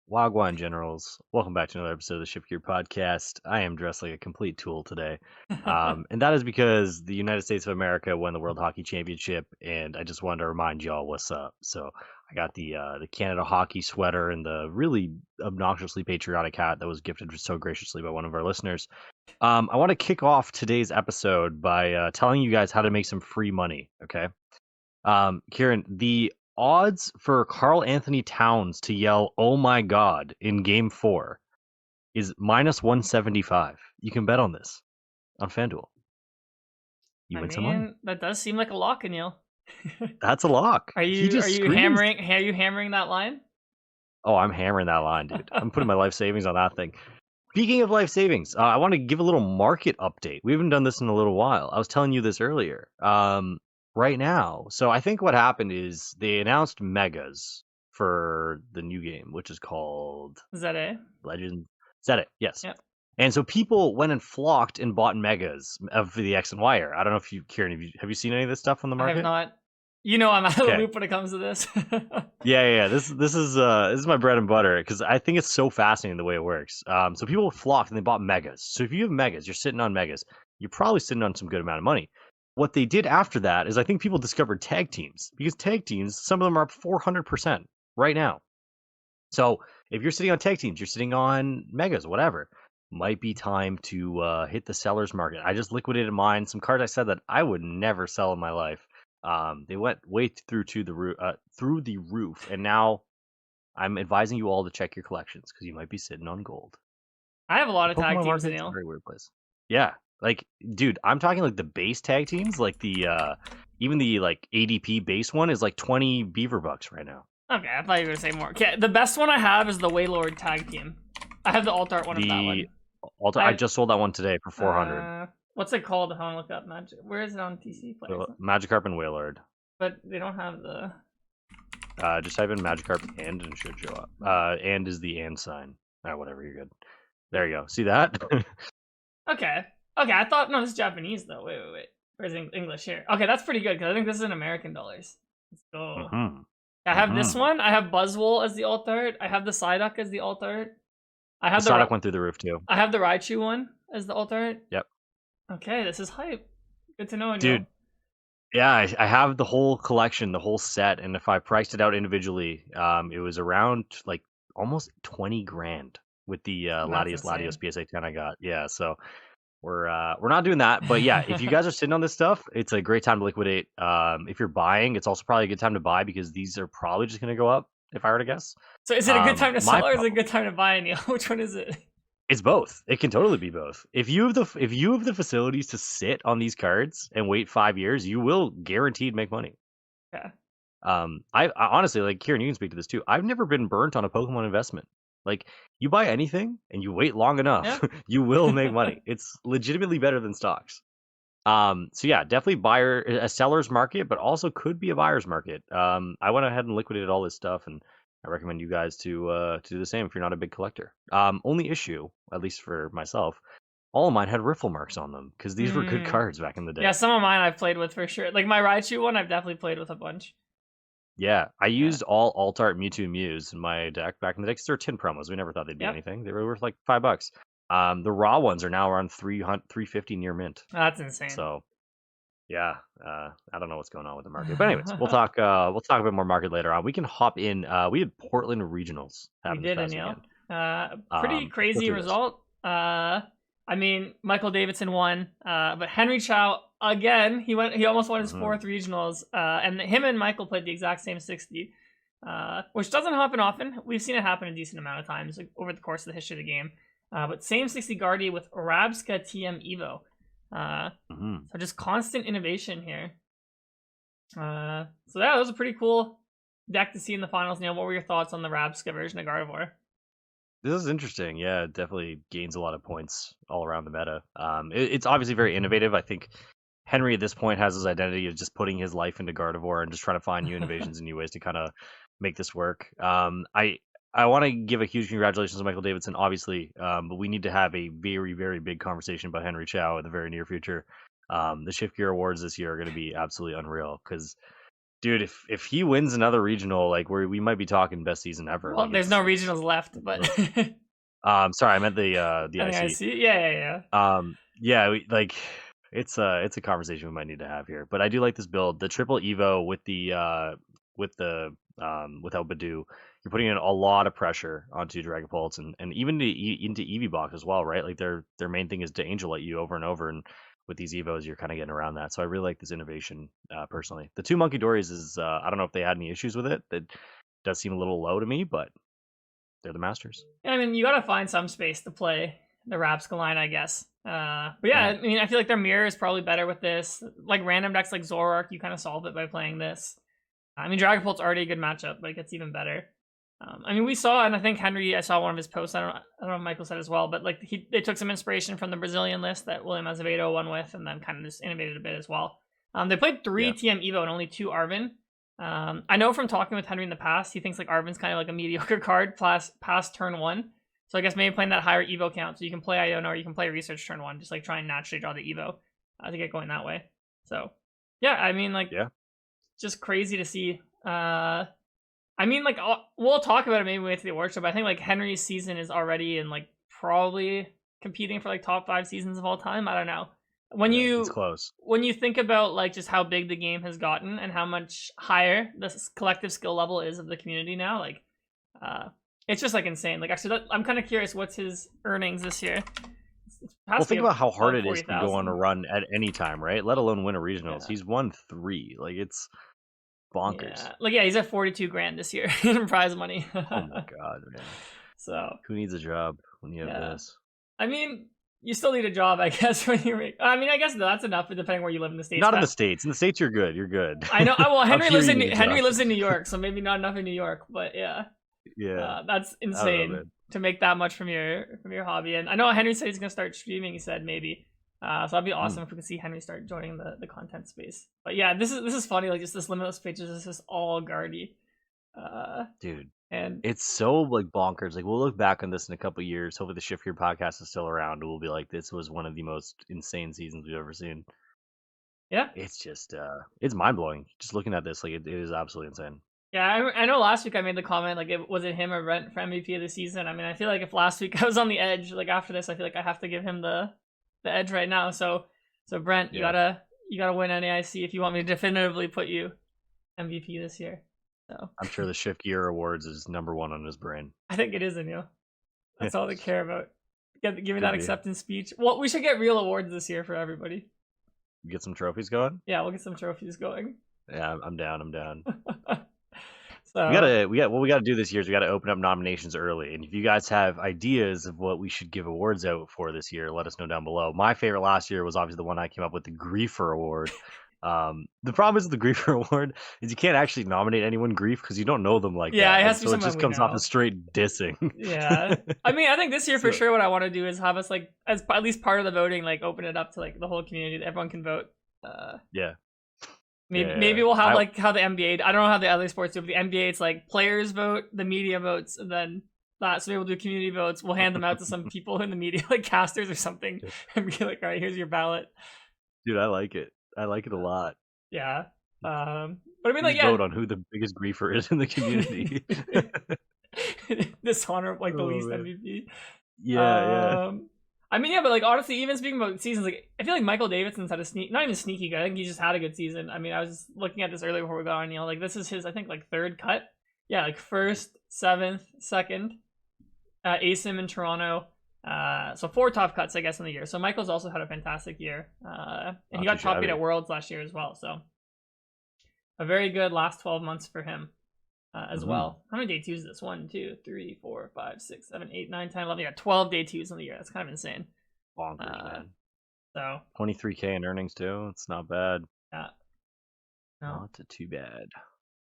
Wagwan Generals, welcome back to another episode of the Shift Gear Podcast. I am dressed like a complete tool today. And that is because the United States of America won the World Hockey Championship, and I just wanted to remind y'all what's up. So I got the Canada hockey sweater and the really obnoxiously patriotic hat that was gifted so graciously by one of our listeners. I want to kick off today's episode by telling you guys how to make some free money, okay? Kieran, the odds for Carl Anthony Towns to yell "Oh my God" in Game 4 is minus 175. You can bet on this on FanDuel. You I win some money. mean, that does seem like a lock, Aneil. That's a lock. Are He you just screams. hammering that line? Oh, I'm hammering that line, dude. I'm putting my life savings on that thing. Speaking of life savings, I want to give a little market update. We haven't done this in a little while. I was telling you this earlier. Right now, so I think what happened is they announced megas for the new game, which is called Is that it? Legend. Is that it? Yes. Yep. And so people went and flocked and bought megas of the X and Y. I don't know if you, Kieran, have you seen any of this stuff on the I market? have not. You know, I'm out of the Okay. loop when it comes to this. Yeah. This is my bread and butter because I think it's so fascinating the way it works. So people flocked and they bought megas. So if you have megas, you're sitting on megas. You're probably sitting on some good amount of money. What they did after that is I think people discovered tag teams because tag teams, some of them are up 400% right now. So if you're sitting on tag teams, you're sitting on megas, whatever. Might be time to hit the seller's market. I just liquidated mine. Some cards I said that I would never sell in my life. They went way through the roof, and now I'm advising you all to check your collections because you might be sitting on gold. I have a lot of tag Pokemon teams, market's a Aneil. very weird place. Yeah, like dude, I'm talking like the base tag teams, like the even the like ADP base one is like 20 beaver bucks right now. Okay, I thought you were gonna say more. Okay, the best one I have is the Waylord tag team. I have the alt art one of that one. I just sold that one today for 400. What's it called? I want to look up Magic. Where is it on TC Play? Magikarp and Wailord. But they don't have the. Just type in Magikarp and it should show up. And is the and sign. Whatever, you're good. There you go. See that? Okay. I thought no, this is Japanese though. Wait. Where's English here? Okay, that's pretty good because I think this is in American dollars. Let's go. Mm-hmm. I have this one. I have Buzzwole as the alt art. I have the Psyduck as the alt art. I have the Psyduck went through the roof too. I have the Raichu one as the alt art. Yep. Okay, this is hype. Good to know, Aneil. Dude. Yeah, I have the whole collection, the whole set, and if I priced it out individually, it was around like almost 20 grand with the Latios PSA 10 I got. Yeah, so we're not doing that, but yeah, if you guys are sitting on this stuff, it's a great time to liquidate. If you're buying, it's also probably a good time to buy because these are probably just going to go up if I were to guess. So is it a good time to sell or is it a good time to buy, Aneil? Which one is it? It's both. It can totally be both. If you have the facilities to sit on these cards and wait 5 years, you will guaranteed make money. Yeah. I honestly, like, Kieran, you can speak to this too. I've never been burnt on a Pokemon investment. Like, you buy anything and you wait long enough, you will make money. It's legitimately better than stocks. So yeah, definitely a seller's market, but also could be a buyer's market. I went ahead and liquidated all this stuff, and I recommend you guys to do the same if you're not a big collector. Only issue, at least for myself, all of mine had riffle marks on them because these were good cards back in the day. Yeah, some of mine I've played with for sure. Like my Raichu one, I've definitely played with a bunch. Yeah, I used all alt art Mewtwo and Mews in my deck back in the day because they were tin promos. We never thought they'd be anything. They were worth like $5. The raw ones are now around 350 near mint. That's insane. So yeah, I don't know what's going on with the market, but anyways, we'll talk a bit more market later on. We can hop in. We had Portland regionals. We did, Aneil. Pretty crazy result. I mean, Michael Davidson won, but Henry Chow again. He almost won his fourth regionals, and him and Michael played the exact same 60, which doesn't happen often. We've seen it happen a decent amount of times over the course of the history of the game. But same 60 Guardy with Rabska TM Evo. So just constant innovation here. So that was a pretty cool deck to see in the finals. Neil, what were your thoughts on the Rabska version of Gardevoir? This is interesting. Yeah, it definitely gains a lot of points all around the meta. It's obviously very innovative. I think Henry at this point has his identity of just putting his life into Gardevoir and just trying to find new innovations and new ways to kind of make this work. I want to give a huge congratulations to Michael Davidson, obviously, but we need to have a very, very big conversation about Henry Chow in the very near future. The Shift Gear Awards this year are going to be absolutely unreal because Dude, if he wins another regional, like we might be talking best season ever. Well, Like there's no regionals left, but sorry, I meant the NAIC. Yeah. Yeah, it's a conversation we might need to have here. But I do like this build. The triple Evo with without Badu, you're putting in a lot of pressure onto Dragapults and even into Eevee box as well, right? Like their main thing is to angel at you over and over, and with these Evos, you're kind of getting around that. So I really like this innovation personally. The two Monkey Dories is I don't know if they had any issues with it. That does seem a little low to me, but they're the masters. Yeah, I mean, you got to find some space to play the Rapska line, I guess. But yeah, I mean, I feel like their mirror is probably better with this. Like random decks like Zoroark, you kind of solve it by playing this. I mean, Dragapult's already a good matchup, but it gets even better. I mean, we saw, and I think Henry, I saw one of his posts. I don't know if Michael said as well, but like they took some inspiration from the Brazilian list that William Azevedo won with, and then kind of just innovated a bit as well. They played 3 TM Evo and only 2 Arven. I know from talking with Henry in the past, he thinks like Arven's kind of like a mediocre card past turn 1. So I guess maybe playing that higher Evo count, so you can play Iona or you can play Research turn 1, just like try and naturally draw the Evo to get going that way. So yeah, I mean like just crazy to see. I mean, like, we'll talk about it maybe when we get to the award show, but I think, like, Henry's season is already in, like, probably competing for, like, top 5 seasons of all time. I don't know. It's close. When you think about, like, just how big the game has gotten and how much higher the collective skill level is of the community now, like, it's just, like, insane. Like, actually, I'm kind of curious what's his earnings this year. Well, think about how hard it is to go on a run at any time, right? Let alone win a regionals. Yeah. He's won 3. Like, it's bonkers. Yeah, he's at 42 grand this year in prize money. Oh my god, man. So who needs a job when you have this? I mean, you still need a job, I guess, when you're I mean, I guess that's enough depending where you live in the States. Not in the States. In the States you're good. You're good. I know. Well, Henry lives in New York, so maybe not enough in New York, but yeah. That's insane to make that much from your hobby. And I know Henry said he's gonna start streaming, he said maybe. So that'd be awesome if we could see Henry start joining the content space. But yeah, this is funny. Like just this limitless pages is just all Guardy. Dude, and it's so like bonkers. Like we'll look back on this in a couple of years. Hopefully the Shift Here podcast is still around. We'll be like, this was one of the most insane seasons we've ever seen. Yeah, it's just it's mind blowing. Just looking at this, like it is absolutely insane. Yeah, I know last week I made the comment, like, was it him or Brent for MVP of the season? I mean, I feel like if last week I was on the edge, like, after this, I feel like I have to give him the edge right now. So Brent, you gotta win NAIC if you want me to definitively put you MVP this year. So I'm sure the Shift Gear Awards is #1 on his brain. I think it is, Aneil. That's all they care about. Give me that acceptance speech. Well, we should get real awards this year for everybody. Get some trophies going? Yeah, we'll get some trophies going. Yeah, I'm down. So what we gotta do this year is we gotta open up nominations early. And if you guys have ideas of what we should give awards out for this year, let us know down below. My favorite last year was obviously the one I came up with, the Griefer Award. The problem is with the Griefer Award is you can't actually nominate anyone Grief because you don't know them like that. It has to be so it just comes off as straight dissing. Yeah. I mean, I think this year for sure what I want to do is have us like as at least part of the voting, like open it up to like the whole community that everyone can vote. Maybe we'll have like how the NBA. I don't know how the other sports do, but the NBA it's like players vote, the media votes, and then that. So maybe we'll do community votes. We'll hand them out to some people in the media, like casters or something, and be like, "All right, here's your ballot." Dude, I like it. I like it a lot. Yeah. But I mean, like, vote on who the biggest griefer is in the community. Dishonor of like the least MVP. Yeah. I mean, yeah, but like honestly, even speaking about seasons, like I feel like Michael Davidson's had not even sneaky good. I think he just had a good season. I mean, I was looking at this earlier before we got on. Like this is his, I think, like 3rd cut. Yeah, like 1st, 7th, 2nd, ASIM in Toronto. So 4 top cuts, I guess, in the year. So Michael's also had a fantastic year, and he got top 8 at Worlds last year as well. So a very good last 12 months for him. As well. How many day 2s is this? 1, 2, 3, 4, 5, 6, 7, 8, 9, 10, 11. Yeah, 12 day 2s in the year. That's kind of insane. Bonkers, man. So 23K in earnings too. It's not bad. Yeah. No. Not too bad.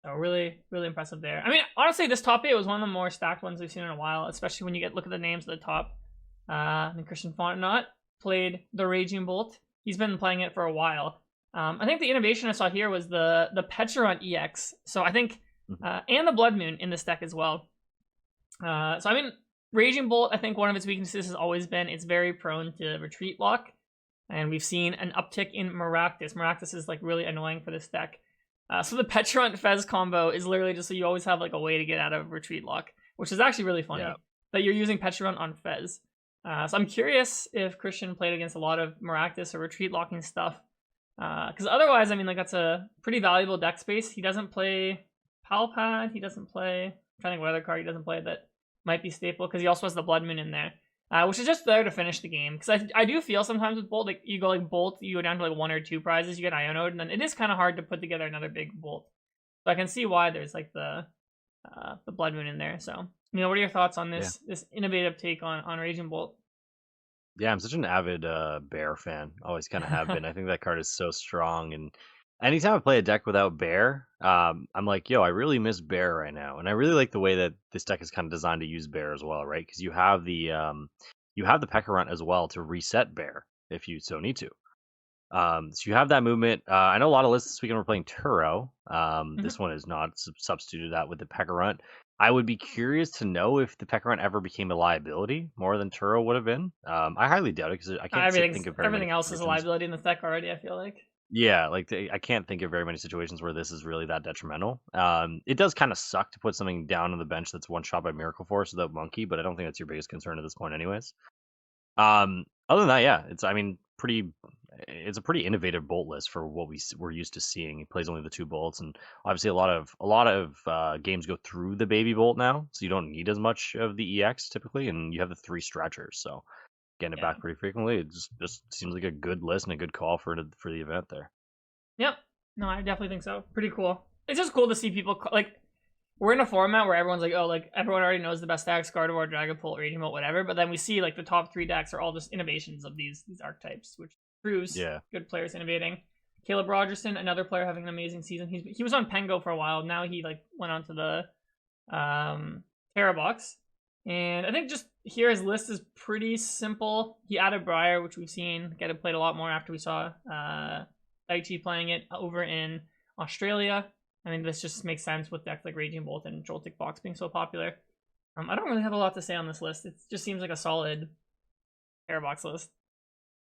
So really, really impressive there. I mean, honestly, this top 8 was one of the more stacked ones we've seen in a while, especially when you look at the names at the top. And Christian Fontenot played the Raging Bolt. He's been playing it for a while. I think the innovation I saw here was the Pecharunt EX. So I think and the Blood Moon in this deck as well. So I mean, Raging Bolt, I think one of its weaknesses has always been it's very prone to retreat lock, and we've seen an uptick in Maractus. Maractus is like really annoying for this deck. So the Petrarunt Fez combo is literally just so you always have like a way to get out of retreat lock, which is actually really funny that you're using Petrarunt on Fez. So I'm curious if Christian played against a lot of Maractus or retreat locking stuff. Because otherwise, I mean, like that's a pretty valuable deck space. He doesn't play Palpad. He doesn't play. I'm trying to think what other card he doesn't play that might be staple, because he also has the Blood Moon in there, which is just there to finish the game. Because I do feel sometimes with Bolt, like you go like Bolt, you go down to like 1 or 2 prizes, you get Ionode, and then it is kind of hard to put together another big Bolt. So I can see why there's like the Blood Moon in there. So what are your thoughts on this innovative take on Raging Bolt? Yeah, I'm such an avid Bear fan. Always kind of have been. I think that card is so strong, and anytime I play a deck without Bear, I'm like, yo, I really miss Bear right now, and I really like the way that this deck is kind of designed to use Bear as well, right? Because you have the Pecharunt as well to reset Bear if you so need to. So you have that movement. I know a lot of lists this weekend were playing Turo. This one is not substituted that with the Pecharunt. I would be curious to know if the Pecharunt ever became a liability more than Turo would have been. I highly doubt it because I can't think of everything else is a liability in the deck already. I feel like. Yeah, like I can't think of very many situations where this is really that detrimental. It does kind of suck to put something down on the bench that's one shot by Miracle Force without Monkey, but I don't think that's your biggest concern at this point, anyways. Other than that, yeah, it's a pretty innovative Bolt list for what we're used to seeing. He plays only the 2 bolts, and obviously a lot of games go through the baby Bolt now, so you don't need as much of the EX typically, and you have the 3 stretchers, so getting it back pretty frequently. It just seems like a good list and a good call for the event there. Yep. No, I definitely think so. Pretty cool. It's just cool to see people like. We're in a format where everyone's like, oh, like everyone already knows the best decks, Gardevoir, Dragapult, Raging Bolt, whatever. But then we see like the top 3 decks are all just innovations of these archetypes, which proves good players innovating. Caleb Rogerson, another player having an amazing season. He was on Pengo for a while. Now he like went on to the Terra box. And I think just here his list is pretty simple. He added Briar, which we've seen get it played a lot more after we saw Daichi playing it over in Australia. I mean, this just makes sense with decks like Raging Bolt and Joltik Box being so popular. I don't really have a lot to say on this list. It just seems like a solid Parabox list.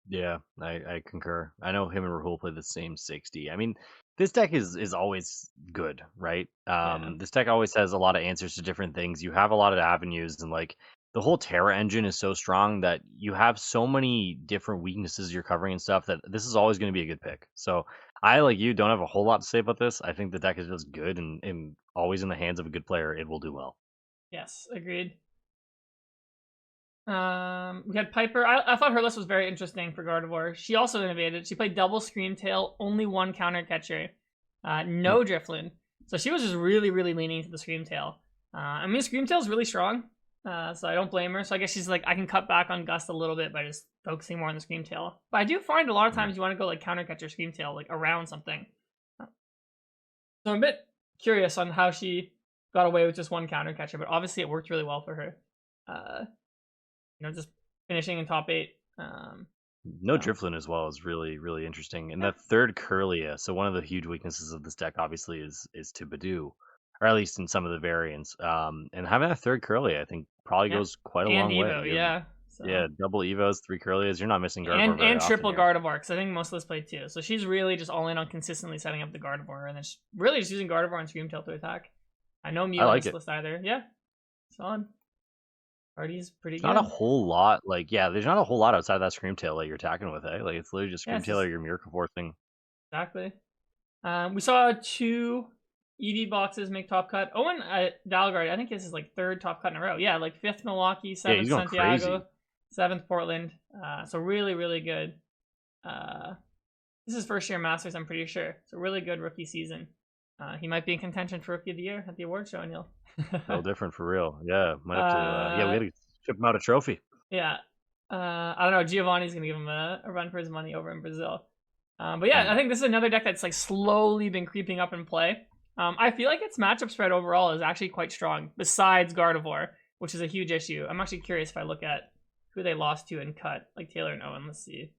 Yeah, I concur. I know him and Rahul play the same 60. I mean, this deck is always good, right? This deck always has a lot of answers to different things. You have a lot of avenues, and like the whole Terra engine is so strong that you have so many different weaknesses you're covering and stuff that this is always going to be a good pick. So I, like you, don't have a whole lot to say about this. I think the deck is just good, and always in the hands of a good player, it will do well. Yes, agreed. We had Piper. I thought her list was very interesting for Gardevoir. She also innovated. She played double Screamtail, only 1 counter catcher, no Drifloon. So she was just really, really leaning to the Screamtail. I mean, Screamtail's really strong, so I don't blame her. So I guess she's like, I can cut back on Gust a little bit by just focusing more on the Screamtail. But I do find a lot of times you want to go like counter catcher Screamtail, like around something. So I'm a bit curious on how she got away with just 1 counter catcher, but obviously it worked really well for her. Just finishing in top 8. No Drifloon as well is really, really interesting. And that third Kirlia, so one of the huge weaknesses of this deck obviously is to Badoo, or at least in some of the variants. And having a third Kirlia, I think, probably goes quite a long Evo, way. So. Yeah, double Evos, 3 Kirlias. You're not missing Gardevoir very and triple often Gardevoir, because I think most of us play 2. So she's really just all in on consistently setting up the Gardevoir, and then really just using Gardevoir and Screamtail to attack. I know Mew on this list either. Yeah, solid. Party's pretty good. Not a whole lot. There's not a whole lot outside of that Screamtail that you're attacking with, eh? Like, it's literally just Screamtail or your Miracle Force thing. Exactly. We saw 2 EV boxes make top cut. Owen Dalgard, I think this is like 3rd top cut in a row. Yeah, like 5th Milwaukee, 7th Santiago, crazy. 7th Portland. So really, really good. This is first year Masters, I'm pretty sure. So really good rookie season. He might be in contention for Rookie of the Year at the award show, Aneil. No different for real. Yeah, might have to. We had to ship him out a trophy. Yeah, I don't know. Giovanni's gonna give him a run for his money over in Brazil. But yeah, I think this is another deck that's like slowly been creeping up in play. I feel like its matchup spread overall is actually quite strong. Besides Gardevoir, which is a huge issue. I'm actually curious if I look at who they lost to and cut, like Taylor and Owen. Let's see.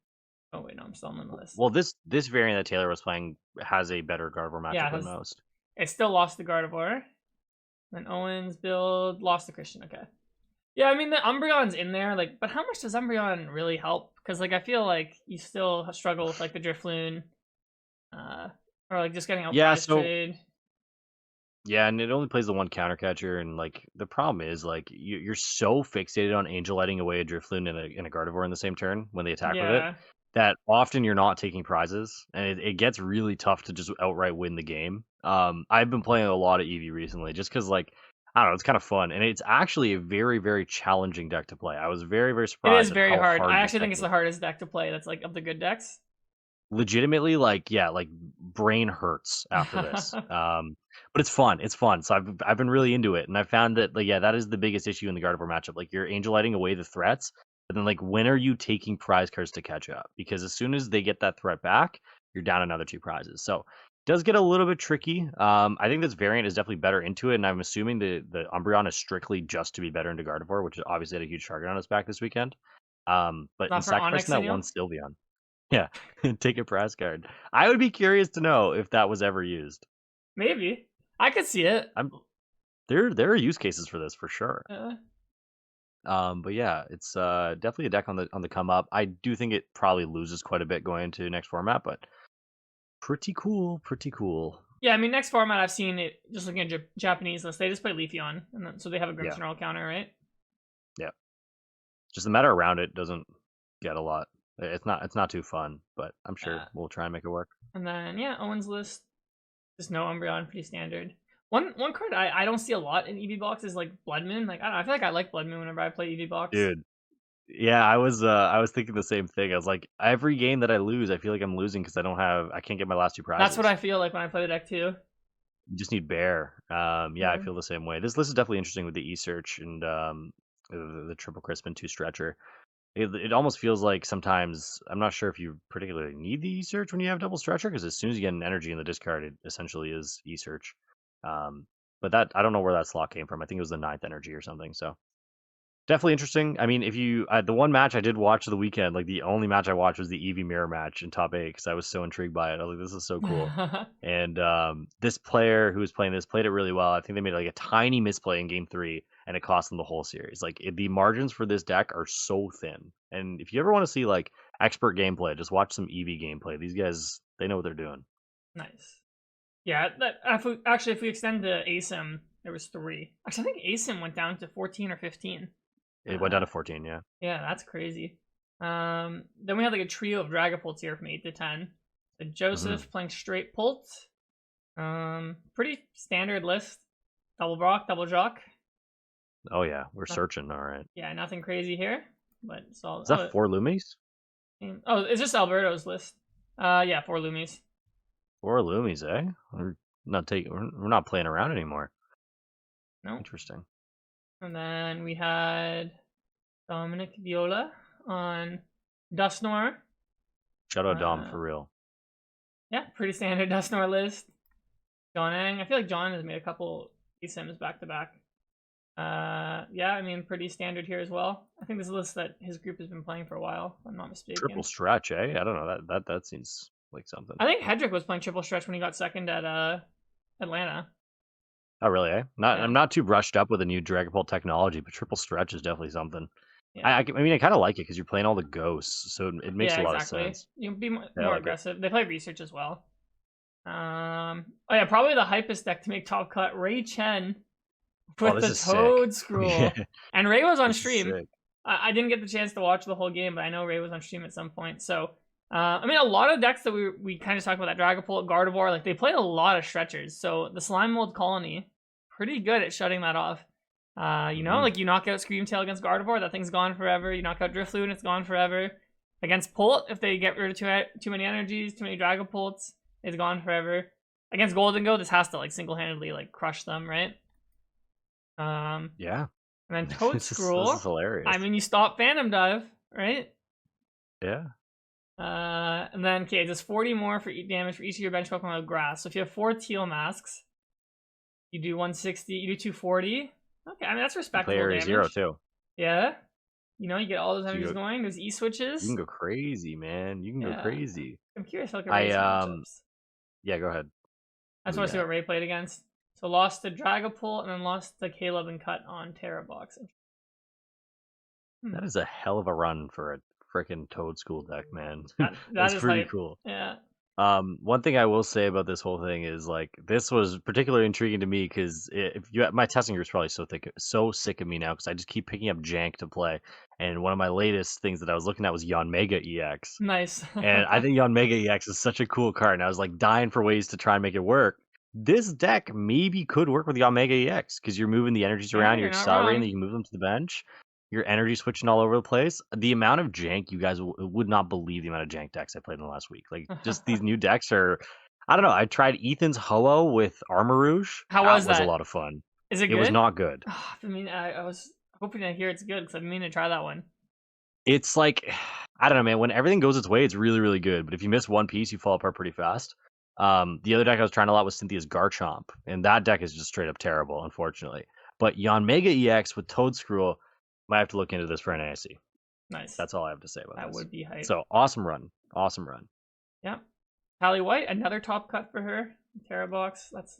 Oh wait, no, I'm still on the list. Well, this variant that Taylor was playing has a better Gardevoir matchup than most. It still lost to Gardevoir. Then Owen's build lost to Christian. Okay. Yeah, I mean the Umbreon's in there, like, but how much does Umbreon really help? Because like I feel like you still struggle with like the Drifloon, or Or like just getting Yeah, outpriced so trade. yeah, and it only plays the one counter catcher, and like the problem is like you're so fixated on Angel lighting away a Drifloon and a Gardevoir in the same turn when they attack with it Yeah. that often you're not taking prizes, and it gets really tough to just outright win the game. I've been playing a lot of Eevee recently just because like I don't know, it's kind of fun, and it's actually a very very challenging deck to play. I was very very It is surprised at very how hard. I hard this actually deck think it's is. the hardest deck to play that's like of the good decks. Legitimately, like yeah, like brain hurts after this. But it's fun, so I've been really into it, and I found that like yeah, that is the biggest issue in the Gardevoir matchup. Like you're angel lighting away the threats, but then like when are you taking prize cards to catch up? Because as soon as they get that threat back, you're down another 2 prizes. So it does get a little bit tricky. I think this variant is definitely better into it, and I'm assuming the Umbreon is strictly just to be better into Gardevoir, which obviously had a huge target on his back this weekend. But in Not for sacrificing Onyx, that one Sylveon, yeah, take a prize card. I would be curious to know if that was ever used. Maybe. I could see it. There are use cases for this for sure. Uh, But yeah, it's definitely a deck on the come up. I do think it probably loses quite a bit going into next format, but pretty cool, pretty cool. yeah, I mean, next format I've seen it, just looking at Japanese list, they just play Leafeon, and then, so they have a Yeah, Grimmsnarl counter, right? yeah. Just the meta around it doesn't get a lot. It's not too fun, but I'm sure we'll try and make it work. And then, yeah, Owen's list, just no Umbreon, pretty standard. One card I don't see a lot in EV Box is like Blood Moon. Like, I don't know, I feel like I like Blood Moon whenever I play EV Box. Dude, yeah, I was thinking the same thing. I was like, every game that I lose, I feel like I'm losing because I can't get my last 2 That's what prizes. I feel like when I play the deck too. You just need bear. Yeah, I feel the same way. This list is definitely interesting with the E-Search and the triple Crispin 2 stretcher. It almost feels like sometimes I'm not sure if you particularly need the E-Search when you have double stretcher because as soon as you get an energy in the discard, it essentially is E-Search. But that I don't know where that slot came from. I think it was the 9th energy or something. So definitely interesting. I mean, if you the one match I did watch the weekend, like the only match I watched was the Eevee mirror match in top 8 because I was so intrigued by it. I was like, this is so cool. And this player who was playing this played it really well. I think they made like a tiny misplay in game 3, and it cost them the whole series. Like the margins for this deck are so thin. And if you ever want to see like expert gameplay, just watch some Eevee gameplay. These guys, they know what they're doing. Nice. Yeah, if we extend the ASIM, there was 3. Actually, I think ASIM went down to 14 or 15. It went down to 14, yeah. Yeah, that's crazy. Then we had like a trio of Dragapults here from 8 to 10. So Joseph playing straight Pult. Pretty standard list. Double Brock, double Jock. Oh yeah, we're searching. All right. Yeah, nothing crazy here, but it's all. Is that 4 Loomies? Oh, it's just Alberto's list. Yeah, 4 Loomies. 4 Loomies, eh? We're not playing around anymore. No. Interesting. And then we had Dominic Viola on Dusknoir. Shout out Dom for real. Yeah, pretty standard Dusknoir list. John Ang. I feel like John has made a couple Sims back to back. Yeah, I mean, pretty standard here as well. I think this is a list that his group has been playing for a while, if I'm not mistaken. Triple stretch, eh? I don't know. That seems like something. I think Hedrick was playing triple stretch when he got second at Atlanta. Oh, really, eh? I'm not too brushed up with the new Dragapult technology, but triple stretch is definitely something. Yeah. I mean, I kind of like it because you're playing all the ghosts, so it makes a lot of sense. You can be more aggressive. They play research as well. Oh yeah, probably the hypest deck to make top cut. Ray Chen with the Toad Scroll. Yeah. And Ray was on stream. I didn't get the chance to watch the whole game, but I know Ray was on stream at some point. So, I mean, a lot of decks that we kind of talked about, that Dragapult, Gardevoir, like they play a lot of stretchers. So the Slime Mold Colony, pretty good at shutting that off. You know, like you knock out Screamtail against Gardevoir, that thing's gone forever. You knock out Drifloon, it's gone forever. Against Pult, if they get rid of too many energies, too many Dragapults, it's gone forever. Against Golden Go, this has to like single-handedly like crush them, right? Yeah. And then Toad Scroll. This is hilarious. I mean, you stop Phantom Dive, right? Yeah. And then okay, just 40 more for damage for each of your bench Pokemon with grass. So if you have 4 Teal Masks, you do 160. You do 240. Okay, I mean that's respectable Player damage. 0 too. Yeah. You know, you get all those energies going. There's E-switches. You can go crazy, man. You can go crazy. I'm curious how Ray's matchups. Yeah, go ahead. I just want to see what Ray played against. So lost to Dragapult and then lost to Caleb and Cut on Terra Box. That is a hell of a run for a freaking Toad School deck, man. That's pretty hype. cool. Yeah. One thing I will say about this whole thing is like this was particularly intriguing to me because if you my testing group is probably so sick of me now because I just keep picking up jank to play, and one of my latest things that I was looking at was Yon Mega EX, Nice. and I think Yon Mega EX is such a cool card, and I was like dying for ways to try and make it work. This deck maybe could work with Yon Mega EX because you're moving the energies Yeah, around, you're you're not accelerating, wrong. that you can move them to the bench. Your energy switching all over the place. The amount of jank you guys would not believe the amount of jank decks I played in the last week. Like just these new decks are. I don't know. I tried Ethan's Ho-Oh with Armarouge. How That was was a that? lot of fun. Is it It was good? not good. I mean, I was hoping to hear it's good because I mean to try that one. It's like I don't know, man. When everything goes its way, it's really, really good. But if you miss one piece, you fall apart pretty fast. The other deck I was trying a lot was Cynthia's Garchomp, and that deck is just straight up terrible, unfortunately. But Yon Mega EX with Toadscruel, might have to look into this for NAIC. Nice. That's all I have to say about That this. would be hype. So awesome run. Awesome run. Yeah. Callie White, another top cut for her. Terra box. That's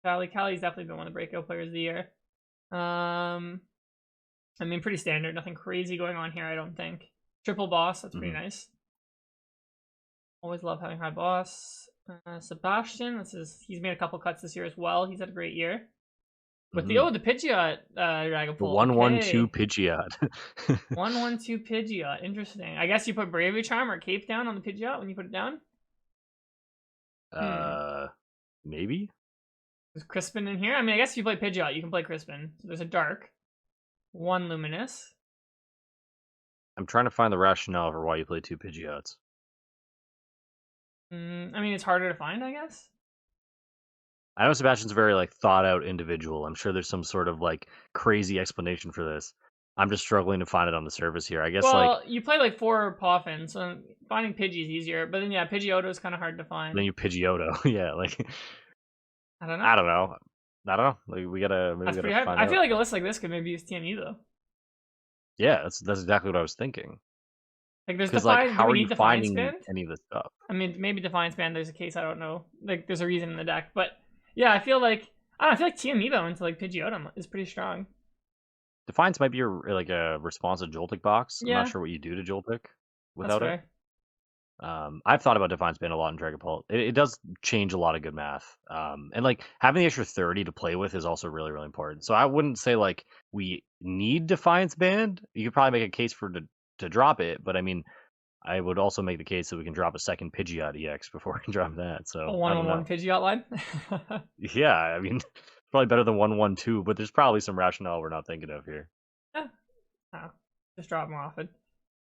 Callie. Callie's definitely been one of the breakout players of the year. I mean, pretty standard. Nothing crazy going on here, I don't think. Triple boss. That's pretty nice. Always love having high boss. Sebastian. He's made a couple cuts this year as well. He's had a great year. With the the Pidgeot Dragapult. The 1/1/2 Pidgeot. 1/1/2 Pidgeot. Interesting. I guess you put Bravery Charm or Cape down on the Pidgeot when you put it down? Maybe? There's Crispin in here. I mean, I guess if you play Pidgeot, you can play Crispin. So there's a Dark. 1 Luminous. I'm trying to find the rationale for why you play 2 Pidgeots. I mean, it's harder to find, I guess. I know Sebastian's a very like thought out individual. I'm sure there's some sort of like crazy explanation for this. I'm just struggling to find it on the surface here. I guess well, you play like 4 Poffins, so finding Pidgey's easier. But then yeah, Pidgeotto is kind of hard to find. Then you Pidgeotto, yeah. Like I don't know. I don't know. Like we gotta That's pretty hard. I feel like a list like this could maybe use TME though. Yeah, that's exactly what I was thinking. Like there's like, how are you finding any of this stuff? I mean, maybe Defiance Band. There's a case I don't know. Like there's a reason in the deck, but yeah, I feel like TME though into like Pidgeotto is pretty strong. Defiance might be like a responsive Joltik box. Yeah. I'm not sure what you do to Joltik without it. I've thought about Defiance Band a lot in Dragapult. It does change a lot of good math. And like having the extra 30 to play with is also really, really important. So I wouldn't say like we need Defiance Band. You could probably make a case for to drop it, but I mean, I would also make the case that we can drop a second Pidgeot EX before we can drop that. So a 1/1 Pidgeot line. Yeah, I mean, it's probably better than 1/1/2, but there's probably some rationale we're not thinking of here. Yeah, just drop more often.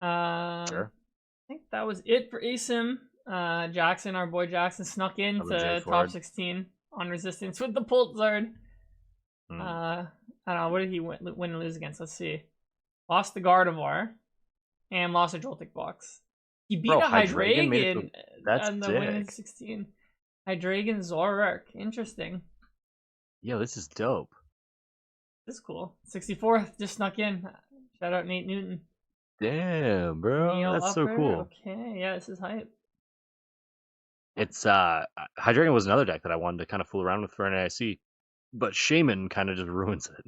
Sure. I think that was it for ASIM. Jackson, our boy Jackson, snuck into top 16 on Resistance with the Pultzard. I don't know, what did he win and lose against? Let's see. Lost the Gardevoir and lost a Joltik box. He beat a Hydreigon on the win in 16. Hydreigon Zoroark. Interesting. Yo, this is dope. This is cool. 64th just snuck in. Shout out Nate Newton. Damn, bro. That's so cool. Okay, yeah, this is hype. It's Hydreigon was another deck that I wanted to kind of fool around with for NAIC, but Shaman kind of just ruins it.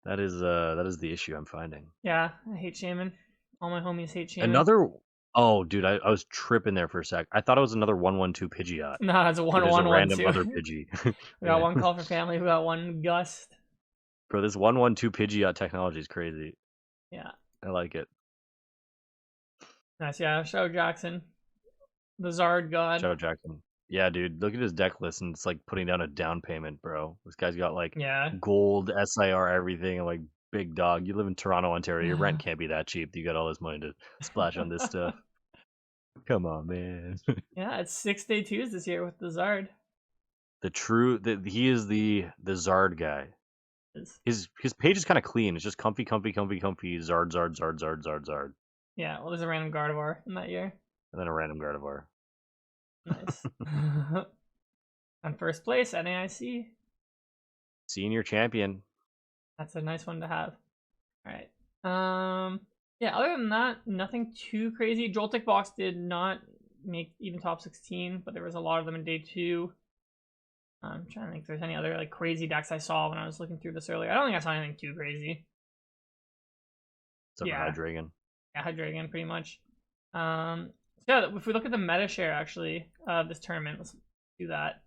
That is the issue I'm finding. Yeah, I hate Shaman. All my homies hate Shaman. Oh, dude, I was tripping there for a sec. I thought it was another 1/1/2 Pidgeot. No, it's a 1/1/1/2. Random other Pidgey. We got one call for family. We got one Gust. Bro, this 1/1/2 Pidgeot technology is crazy. Yeah. I like it. Nice, yeah. Shout out Jackson. The Zard God. Shout out Jackson. Yeah, dude, look at his deck list, and it's like putting down a down payment, bro. This guy's got like gold, SIR, everything, and like big dog. You live in Toronto, Ontario. Your rent can't be that cheap. You got all this money to splash on this stuff. Come on, man. Yeah, it's 6 Day 2s this year with the Zard. He is the Zard guy. His page is kind of clean. It's just comfy, Zard. Yeah, well, there's a random Gardevoir in that year. And then a random Gardevoir. Nice. On first place, NAIC. Senior champion. That's a nice one to have. All right. Yeah, other than that, nothing too crazy. Joltik box did not make even top 16, but there was a lot of them in day 2. I'm trying to think if there's any other like crazy decks I saw when I was looking through this earlier. I don't think I saw anything too crazy. Except for Hydreigon. Yeah, Hydreigon pretty much. Yeah, if we look at the meta share actually of this tournament, let's do that.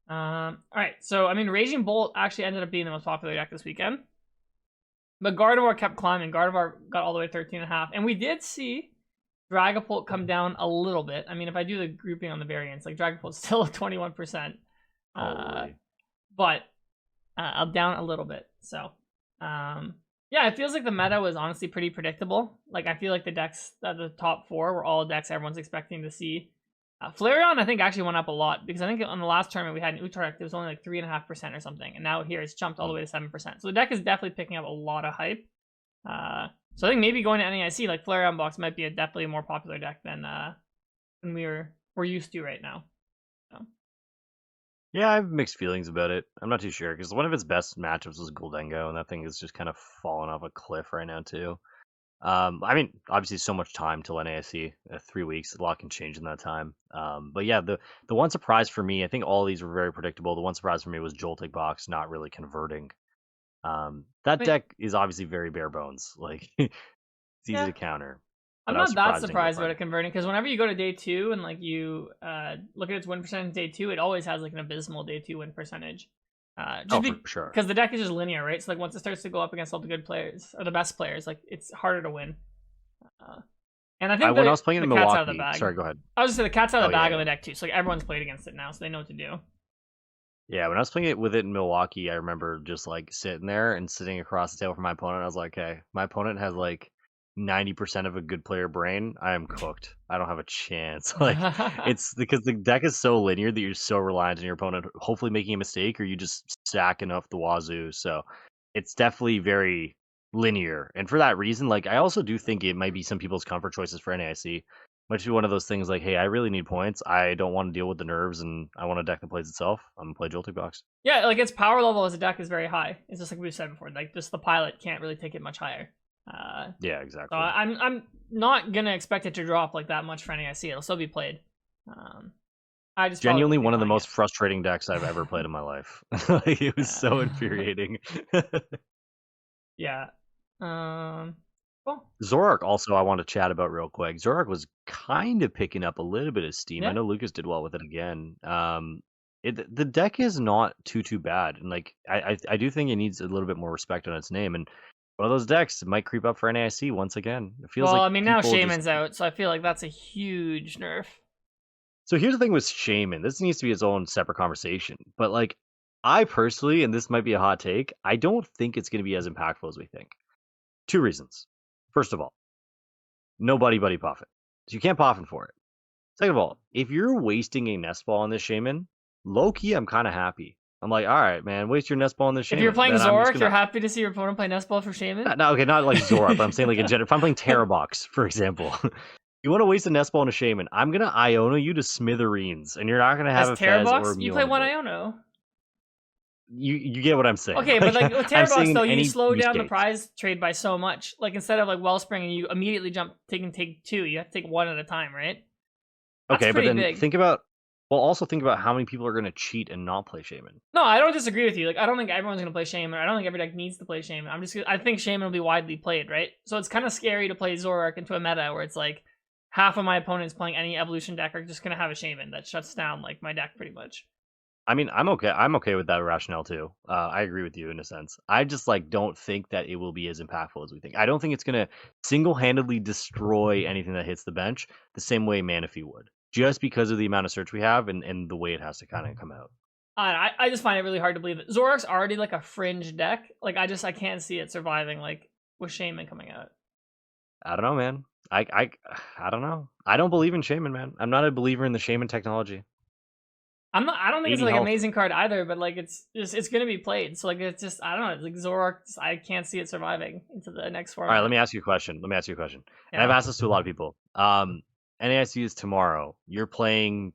All right, so I mean, Raging Bolt actually ended up being the most popular deck this weekend, but Gardevoir kept climbing. Gardevoir got all the way to 13.5, and we did see Dragapult come down a little bit. I mean, if I do the grouping on the variants, like Dragapult's still at 21%, but down a little bit. So, yeah, it feels like the meta was honestly pretty predictable. Like, I feel like the decks, the top 4 were all decks everyone's expecting to see. Flareon, I think, actually went up a lot, because I think on the last tournament we had an Utrecht, it was only like 3.5% or something, and now here it's jumped all the way to 7%. So the deck is definitely picking up a lot of hype. So I think maybe going to NAIC, like Flareon box might be definitely a more popular deck than we're used to right now. So. Yeah, I have mixed feelings about it. I'm not too sure, because one of its best matchups was Goldengo, and that thing is just kind of falling off a cliff right now too. I mean, obviously, so much time till NASC, 3 weeks. A lot can change in that time. But yeah, the one surprise for me, I think all these were very predictable. The one surprise for me was Joltik Box not really converting. That deck is obviously very bare bones. Like, it's easy to counter. I'm not that surprised about it converting, because whenever you go to day 2 and like you look at its win percentage day 2, it always has like an abysmal day 2 win percentage. For sure. Because the deck is just linear, right? So like once it starts to go up against all the good players or the best players, like it's harder to win. And I think when I was playing in Milwaukee, out of the bag. Sorry, go ahead. I was just saying the cat's out of the bag on the deck too. So like everyone's played against it now, so they know what to do. Yeah, when I was playing it with it in Milwaukee, I remember just like sitting there and sitting across the table from my opponent. I was like, okay, my opponent has like 90% of a good player brain. I am cooked. I don't have a chance. Like, it's because the deck is so linear that you're so reliant on your opponent hopefully making a mistake, or you just stacking up the wazoo. So it's definitely very linear. And for that reason, like, I also do think it might be some people's comfort choices for NAIC. Might be one of those things like, hey, I really need points. I don't want to deal with the nerves, and I want a deck that plays itself. I'm gonna play Joltik Box. Yeah, like its power level as a deck is very high. It's just like we've said before. Like, just the pilot can't really take it much higher. Yeah, exactly. So I'm not gonna expect it to drop like that much for NAIC. It'll still be played. I just genuinely one of the most frustrating decks I've ever played in my life. Like, it was so infuriating. Yeah. Well, Zoroark also I want to chat about real quick. Zoroark was kind of picking up a little bit of steam. Yeah. I know Lucas did well with it again. The deck is not too bad, and like I do think it needs a little bit more respect on its name. And one of those decks might creep up for NAIC once again. It feels well, like I mean, now Shaman's out, so I feel like that's a huge nerf. So here's the thing with Shaman. This needs to be its own separate conversation. But like, I personally, and this might be a hot take, I don't think it's going to be as impactful as we think. 2 reasons. First of all, no buddy puffin. So you can't puffin for it. Second of all, if you're wasting a nest ball on this Shaman, low key, I'm kind of happy. I'm like, all right, man, waste your nest ball on this Shaman. If you're playing Zoroark, you're happy to see your opponent play nest ball for Shaman? No, okay, not like Zoroark, but I'm saying like in general. If I'm playing Terrabox, for example, you want to waste a nest ball on a Shaman, I'm going to Iona you to smithereens, and you're not going to have a Fez or a Mew. You play one Iono. You get what I'm saying. Okay, but like with Terrabox though, you slow down the prize trade by so much. Like instead of like Wellspring and you immediately jump take 2, you have to take 1 at a time, right? That's okay, but then also think about how many people are going to cheat and not play Shaman. No, I don't disagree with you. Like, I don't think everyone's going to play Shaman. I don't think every deck needs to play Shaman. I think Shaman will be widely played, right? So it's kind of scary to play Zoroark into a meta where it's like half of my opponents playing any evolution deck are just going to have a Shaman that shuts down like my deck pretty much. I mean, I'm okay with that rationale too. I agree with you in a sense. I just like don't think that it will be as impactful as we think. I don't think it's going to single-handedly destroy anything that hits the bench the same way Manaphy would, just because of the amount of search we have and the way it has to kind of come out. I just find it really hard to believe that Zoroark's already like a fringe deck. Like I can't see it surviving like with Shaman coming out. I don't know, man. I don't know. I don't believe in Shaman, man. I'm not a believer in the Shaman technology. I don't think it's like an amazing card either, but like it's gonna be played. So like it's just I don't know. It's like Zoroark, I can't see it surviving into the next format. All right, let me ask you a question. Yeah. And I've asked this to a lot of people. NAIC is tomorrow. You're playing,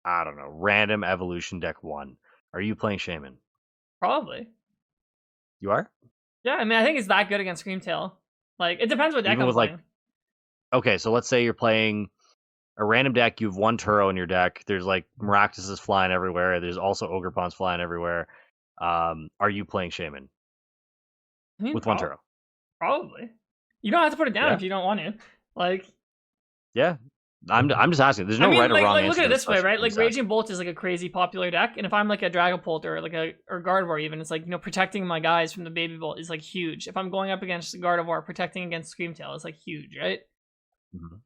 I don't know, random evolution deck 1. Are you playing Shaman? Probably. You are? Yeah, I mean I think it's that good against Screamtail. Like it depends what deck I'm playing. Okay, so let's say you're playing a random deck, you have 1 Turo in your deck. There's like Maractuses flying everywhere. There's also Ogerpons flying everywhere. Are you playing Shaman? With 1 Turo? Probably. You don't have to put it down if you don't want to. Like. Yeah. I'm just asking. There's no right or wrong answer. Look at it this way, right? Like Raging Bolt is like a crazy popular deck, and if I'm like a Dragapult or like or Gardevoir even, it's like, you know, protecting my guys from the Baby Bolt is like huge. If I'm going up against Gardevoir, protecting against Screamtail is like huge, right? Mm-hmm.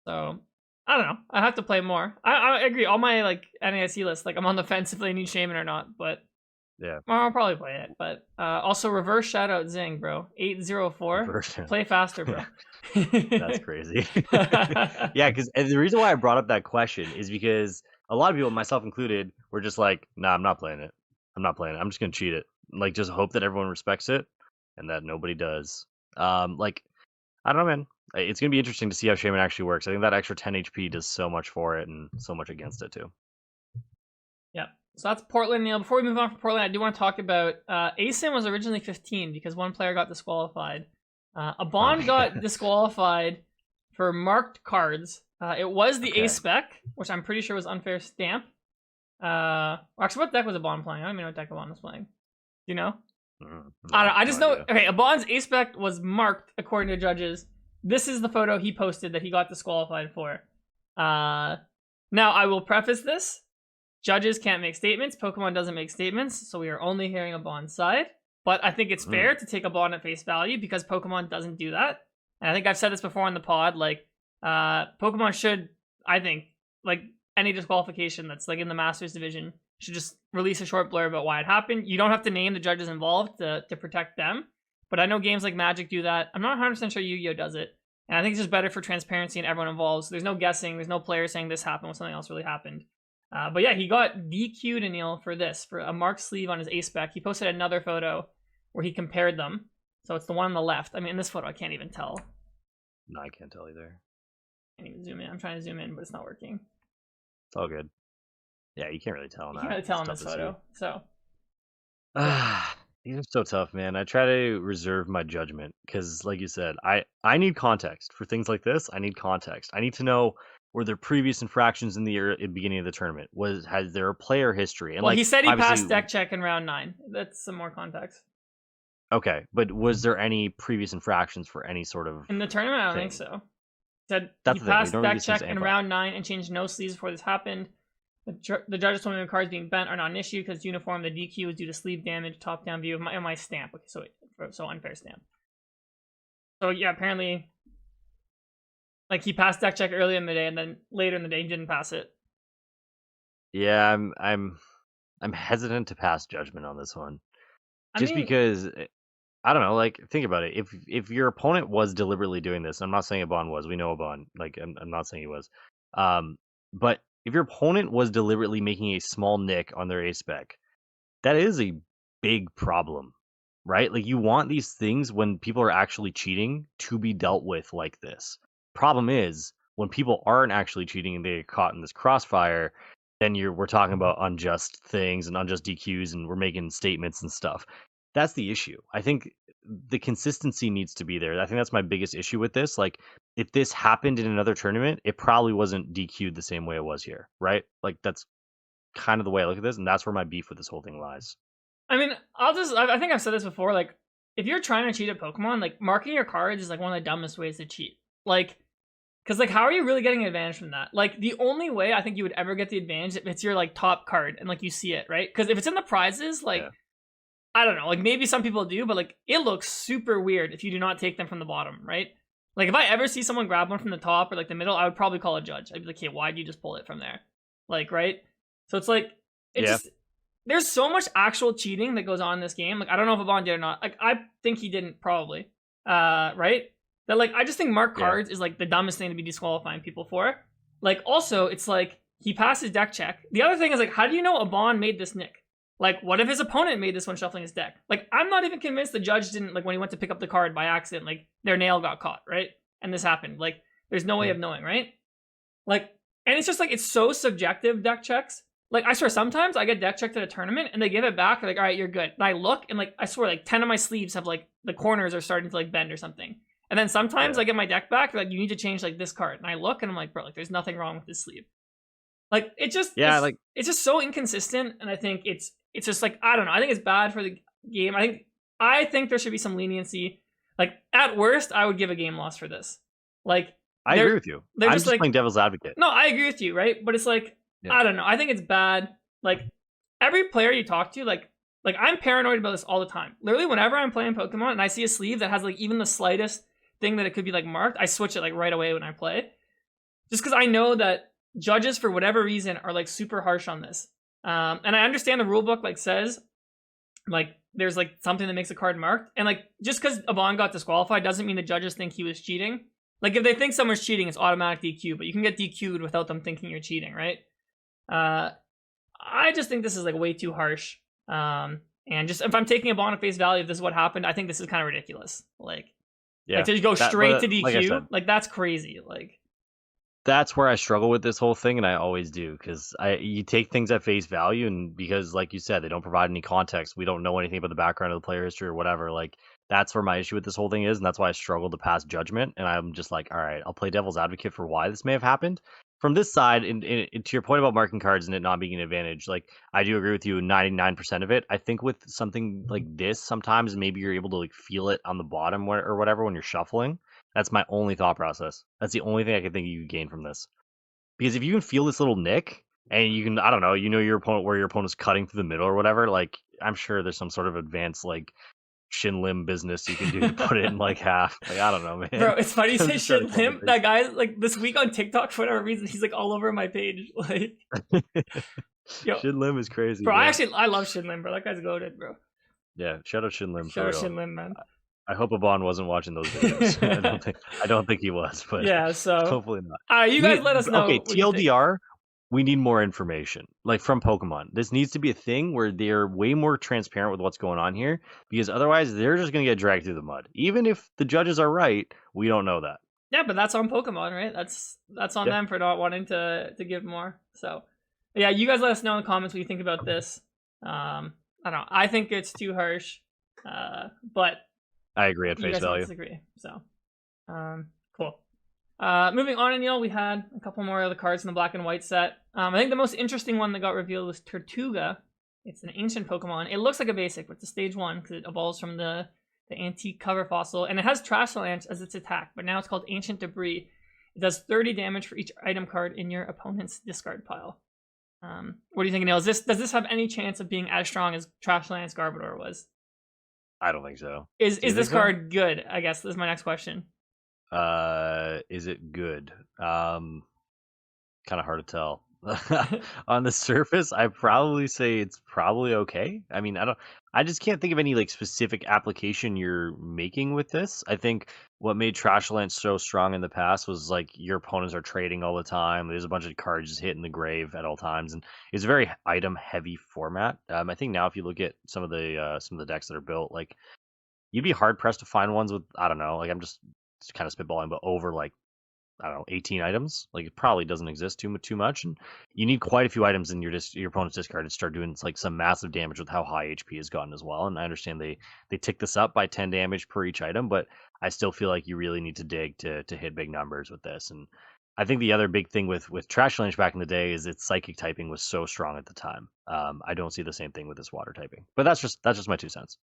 So I don't know. I have to play more. I agree. All my like NAIC lists, like I'm on the fence if they need Shaman or not, but yeah, I'll probably play it. But also reverse shout out Zing, bro. 804. Play faster, bro. That's crazy. Yeah, because the reason why I brought up that question is because a lot of people, myself included, were just like, "Nah, I'm not playing it. I'm not playing it. I'm just gonna cheat it. Like, just hope that everyone respects it, and that nobody does." Like, I don't know, man. It's gonna be interesting to see how Shaman actually works. I think that extra 10 HP does so much for it and so much against it too. Yeah. So that's Portland, Neil. Before we move on from Portland, I do want to talk about ASIM was originally 15 because one player got disqualified. A Bond got disqualified for marked cards. It was the A spec, which I'm pretty sure was unfair stamp. Actually, what deck was a Bond playing? I don't even know what deck a Bond was playing. Do you know? I don't know. I just know. Okay, a Bond's A spec was marked according to judges. This is the photo he posted that he got disqualified for. Now I will preface this. Judges can't make statements. Pokemon doesn't make statements, so we are only hearing a Bond side. But I think it's fair to take a Bond at face value because Pokemon doesn't do that. And I think I've said this before on the pod. Like, Pokemon should, I think, like any disqualification that's like in the Masters division, should just release a short blurb about why it happened. You don't have to name the judges involved to protect them. But I know games like Magic do that. I'm not 100% sure Yu-Gi-Oh does it. And I think it's just better for transparency and everyone involved. So there's no guessing. There's no player saying this happened when something else really happened. But yeah, he got DQ'd, Aneil, for this, for a marked sleeve on his A-spec. He posted another photo where he compared them. So it's the one on the left. I mean, in this photo, I can't even tell. No, I can't tell either. I can't even zoom in. I'm trying to zoom in, but it's not working. It's all good. Yeah, you can't really tell. You can't really tell in this photo. So. These are so tough, man. I try to reserve my judgment because, like you said, I need context for things like this. I need context. I need to know, were there previous infractions in the beginning of the tournament? Has there a player history? And well, he said he passed deck check in round 9. That's some more context. Okay, but was there any previous infractions for any sort of in the tournament? I don't think so. Said that's he passed deck check in round 9 and changed no sleeves before this happened. The judges told me the cards being bent are not an issue because uniform. The DQ was due to sleeve damage, top-down view of my stamp. Okay, so unfair stamp. So yeah, apparently, like he passed deck check earlier in the day, and then later in the day he didn't pass it. Yeah, I'm hesitant to pass judgment on this one, because I don't know. Like, think about it. If your opponent was deliberately doing this, I'm not saying a Bond was. We know a Bond. Like, I'm not saying he was. But if your opponent was deliberately making a small nick on their A-spec, that is a big problem, right? Like, you want these things when people are actually cheating to be dealt with like this. Problem is, when people aren't actually cheating and they get caught in this crossfire, then we're talking about unjust things and unjust DQs, and we're making statements and stuff. That's the issue. I think the consistency needs to be there. I think that's my biggest issue with this. Like, if this happened in another tournament, it probably wasn't DQ'd the same way it was here, right? Like, that's kind of the way I look at this, and that's where my beef with this whole thing lies. I mean, I think I've said this before. Like, if you're trying to cheat at Pokemon, like, marking your cards is like one of the dumbest ways to cheat. Like, because like, how are you really getting an advantage from that? Like, the only way I think you would ever get the advantage if it's your like top card and like you see it, right? Because if it's in the prizes, like. Yeah. I don't know, like maybe some people do, but like it looks super weird if you do not take them from the bottom, right? Like if I ever see someone grab one from the top or like the middle, I would probably call a judge. I'd be like, hey, why did you just pull it from there? Like, right? So it's like, just, there's so much actual cheating that goes on in this game. Like, I don't know if Abon did or not. Like, I think he didn't probably, right? That like, I just think marked cards is like the dumbest thing to be disqualifying people for. Like, also, it's like, he passes deck check. The other thing is like, how do you know Abon made this nick? Like, what if his opponent made this when shuffling his deck? Like, I'm not even convinced the judge didn't, like, when he went to pick up the card by accident, like, their nail got caught, right? And this happened. Like, there's no way of knowing, right? Like, and it's just, like, it's so subjective, deck checks. Like, I swear, sometimes I get deck checked at a tournament, and they give it back, like, all right, you're good. And I look, and, like, I swear, like, 10 of my sleeves have, like, the corners are starting to, like, bend or something. And then sometimes I get my deck back, like, you need to change, like, this card. And I look, and I'm like, bro, like, there's nothing wrong with this sleeve. Like, it just, it's just so inconsistent, and I think it's just like, I don't know. I think it's bad for the game. I think there should be some leniency. Like, at worst, I would give a game loss for this. Like, I agree with you. I'm just like, playing devil's advocate. No, I agree with you, right? But it's like, I don't know. I think it's bad. Like, every player you talk to, like I'm paranoid about this all the time. Literally, whenever I'm playing Pokemon and I see a sleeve that has like even the slightest thing that it could be like marked, I switch it like right away when I play. Just because I know that judges, for whatever reason, are like super harsh on this. And I understand the rulebook like says, like, there's like something that makes a card marked. And like, just because Avon got disqualified doesn't mean the judges think he was cheating. Like, if they think someone's cheating, it's automatic DQ, but you can get DQ'd without them thinking you're cheating, right? I just think this is like way too harsh. And just if I'm taking Avon at face value, if this is what happened, I think this is kind of ridiculous. Like, to go straight to DQ, like that's crazy. Like, that's where I struggle with this whole thing, and I always do, because you take things at face value, and because, like you said, they don't provide any context. We don't know anything about the background of the player history or whatever. Like, that's where my issue with this whole thing is, and that's why I struggle to pass judgment. And I'm just like, all right, I'll play devil's advocate for why this may have happened. From this side, and to your point about marking cards and it not being an advantage, like, I do agree with you 99% of it. I think with something like this, sometimes maybe you're able to like feel it on the bottom or whatever when you're shuffling. That's my only thought process. That's the only thing I can think you can gain from this. Because if you can feel this little nick, and you can, I don't know, your opponent where your opponent's cutting through the middle or whatever, like, I'm sure there's some sort of advanced like shin limb business you can do to put it in like half. Like, I don't know, man. Bro, it's funny you say shin limb. That guy, like, this week on TikTok, for whatever reason, he's like all over my page. Like, yo, shin limb is crazy, bro. I love shin limb, bro. That guy's goated, bro. Yeah, shout out shin limb. Shout out shin limb, man. I hope Abon wasn't watching those videos. I don't think he was, but yeah, so hopefully not. You guys let us know. Okay, TLDR, we need more information, like from Pokemon. This needs to be a thing where they're way more transparent with what's going on here, because otherwise they're just gonna get dragged through the mud. Even if the judges are right, we don't know that. Yeah, but that's on Pokemon, right? That's on them for not wanting to give more. So, yeah, you guys let us know in the comments what you think about this. I don't know. I think it's too harsh, but I agree at face value. Disagree. So, cool. Moving on, Aneil, we had a couple more of the cards in the black and white set. I think the most interesting one that got revealed was Tortuga. It's an ancient Pokemon. It looks like a basic, but it's a stage 1 because it evolves from the antique cover fossil, and it has Trash Lance as its attack, but now it's called Ancient Debris. It does 30 damage for each item card in your opponent's discard pile. What do you think, Aneil? Does this have any chance of being as strong as Trash Lance Gardevoir was? I don't think so. Is this card good? I guess this is my next question. Is it good? Kind of hard to tell. On the surface, I probably say it's probably okay. I mean, I just can't think of any like specific application you're making with this. I think what made Trash Lance so strong in the past was like your opponents are trading all the time. There's a bunch of cards just hitting the grave at all times, and it's a very item heavy format. I think now if you look at some of the decks that are built, like, you'd be hard pressed to find ones with, I don't know, like, I'm just kind of spitballing, but over like, I don't know, 18 items. Like, it probably doesn't exist too much, and you need quite a few items in your opponent's discard to start doing like some massive damage with how high HP has gotten as well. And I understand they tick this up by 10 damage per each item, but I still feel like you really need to dig to hit big numbers with this. And I think the other big thing with Trash Lance back in the day is its psychic typing was so strong at the time. I don't see the same thing with this water typing, but that's just my 2 cents.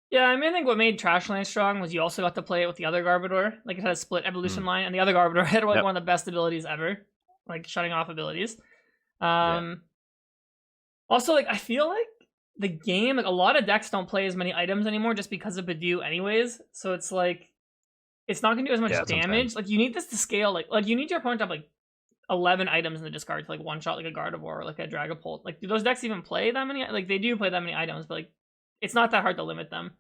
Yeah, I mean, I think what made Trash Lance strong was you also got to play it with the other Gardevoir. Like, it had a split evolution line, and the other Gardevoir had like one of the best abilities ever, like shutting off abilities. Also, like, I feel like the game, like, a lot of decks don't play as many items anymore just because of Bidoof anyways. So it's like, it's not gonna do as much damage. Like, you need this to scale. Like you need your opponent to have like 11 items in the discard to like one shot like a Gardevoir or like a Dragapult. Like, do those decks even play that many? Like, they do play that many items, but like, it's not that hard to limit them.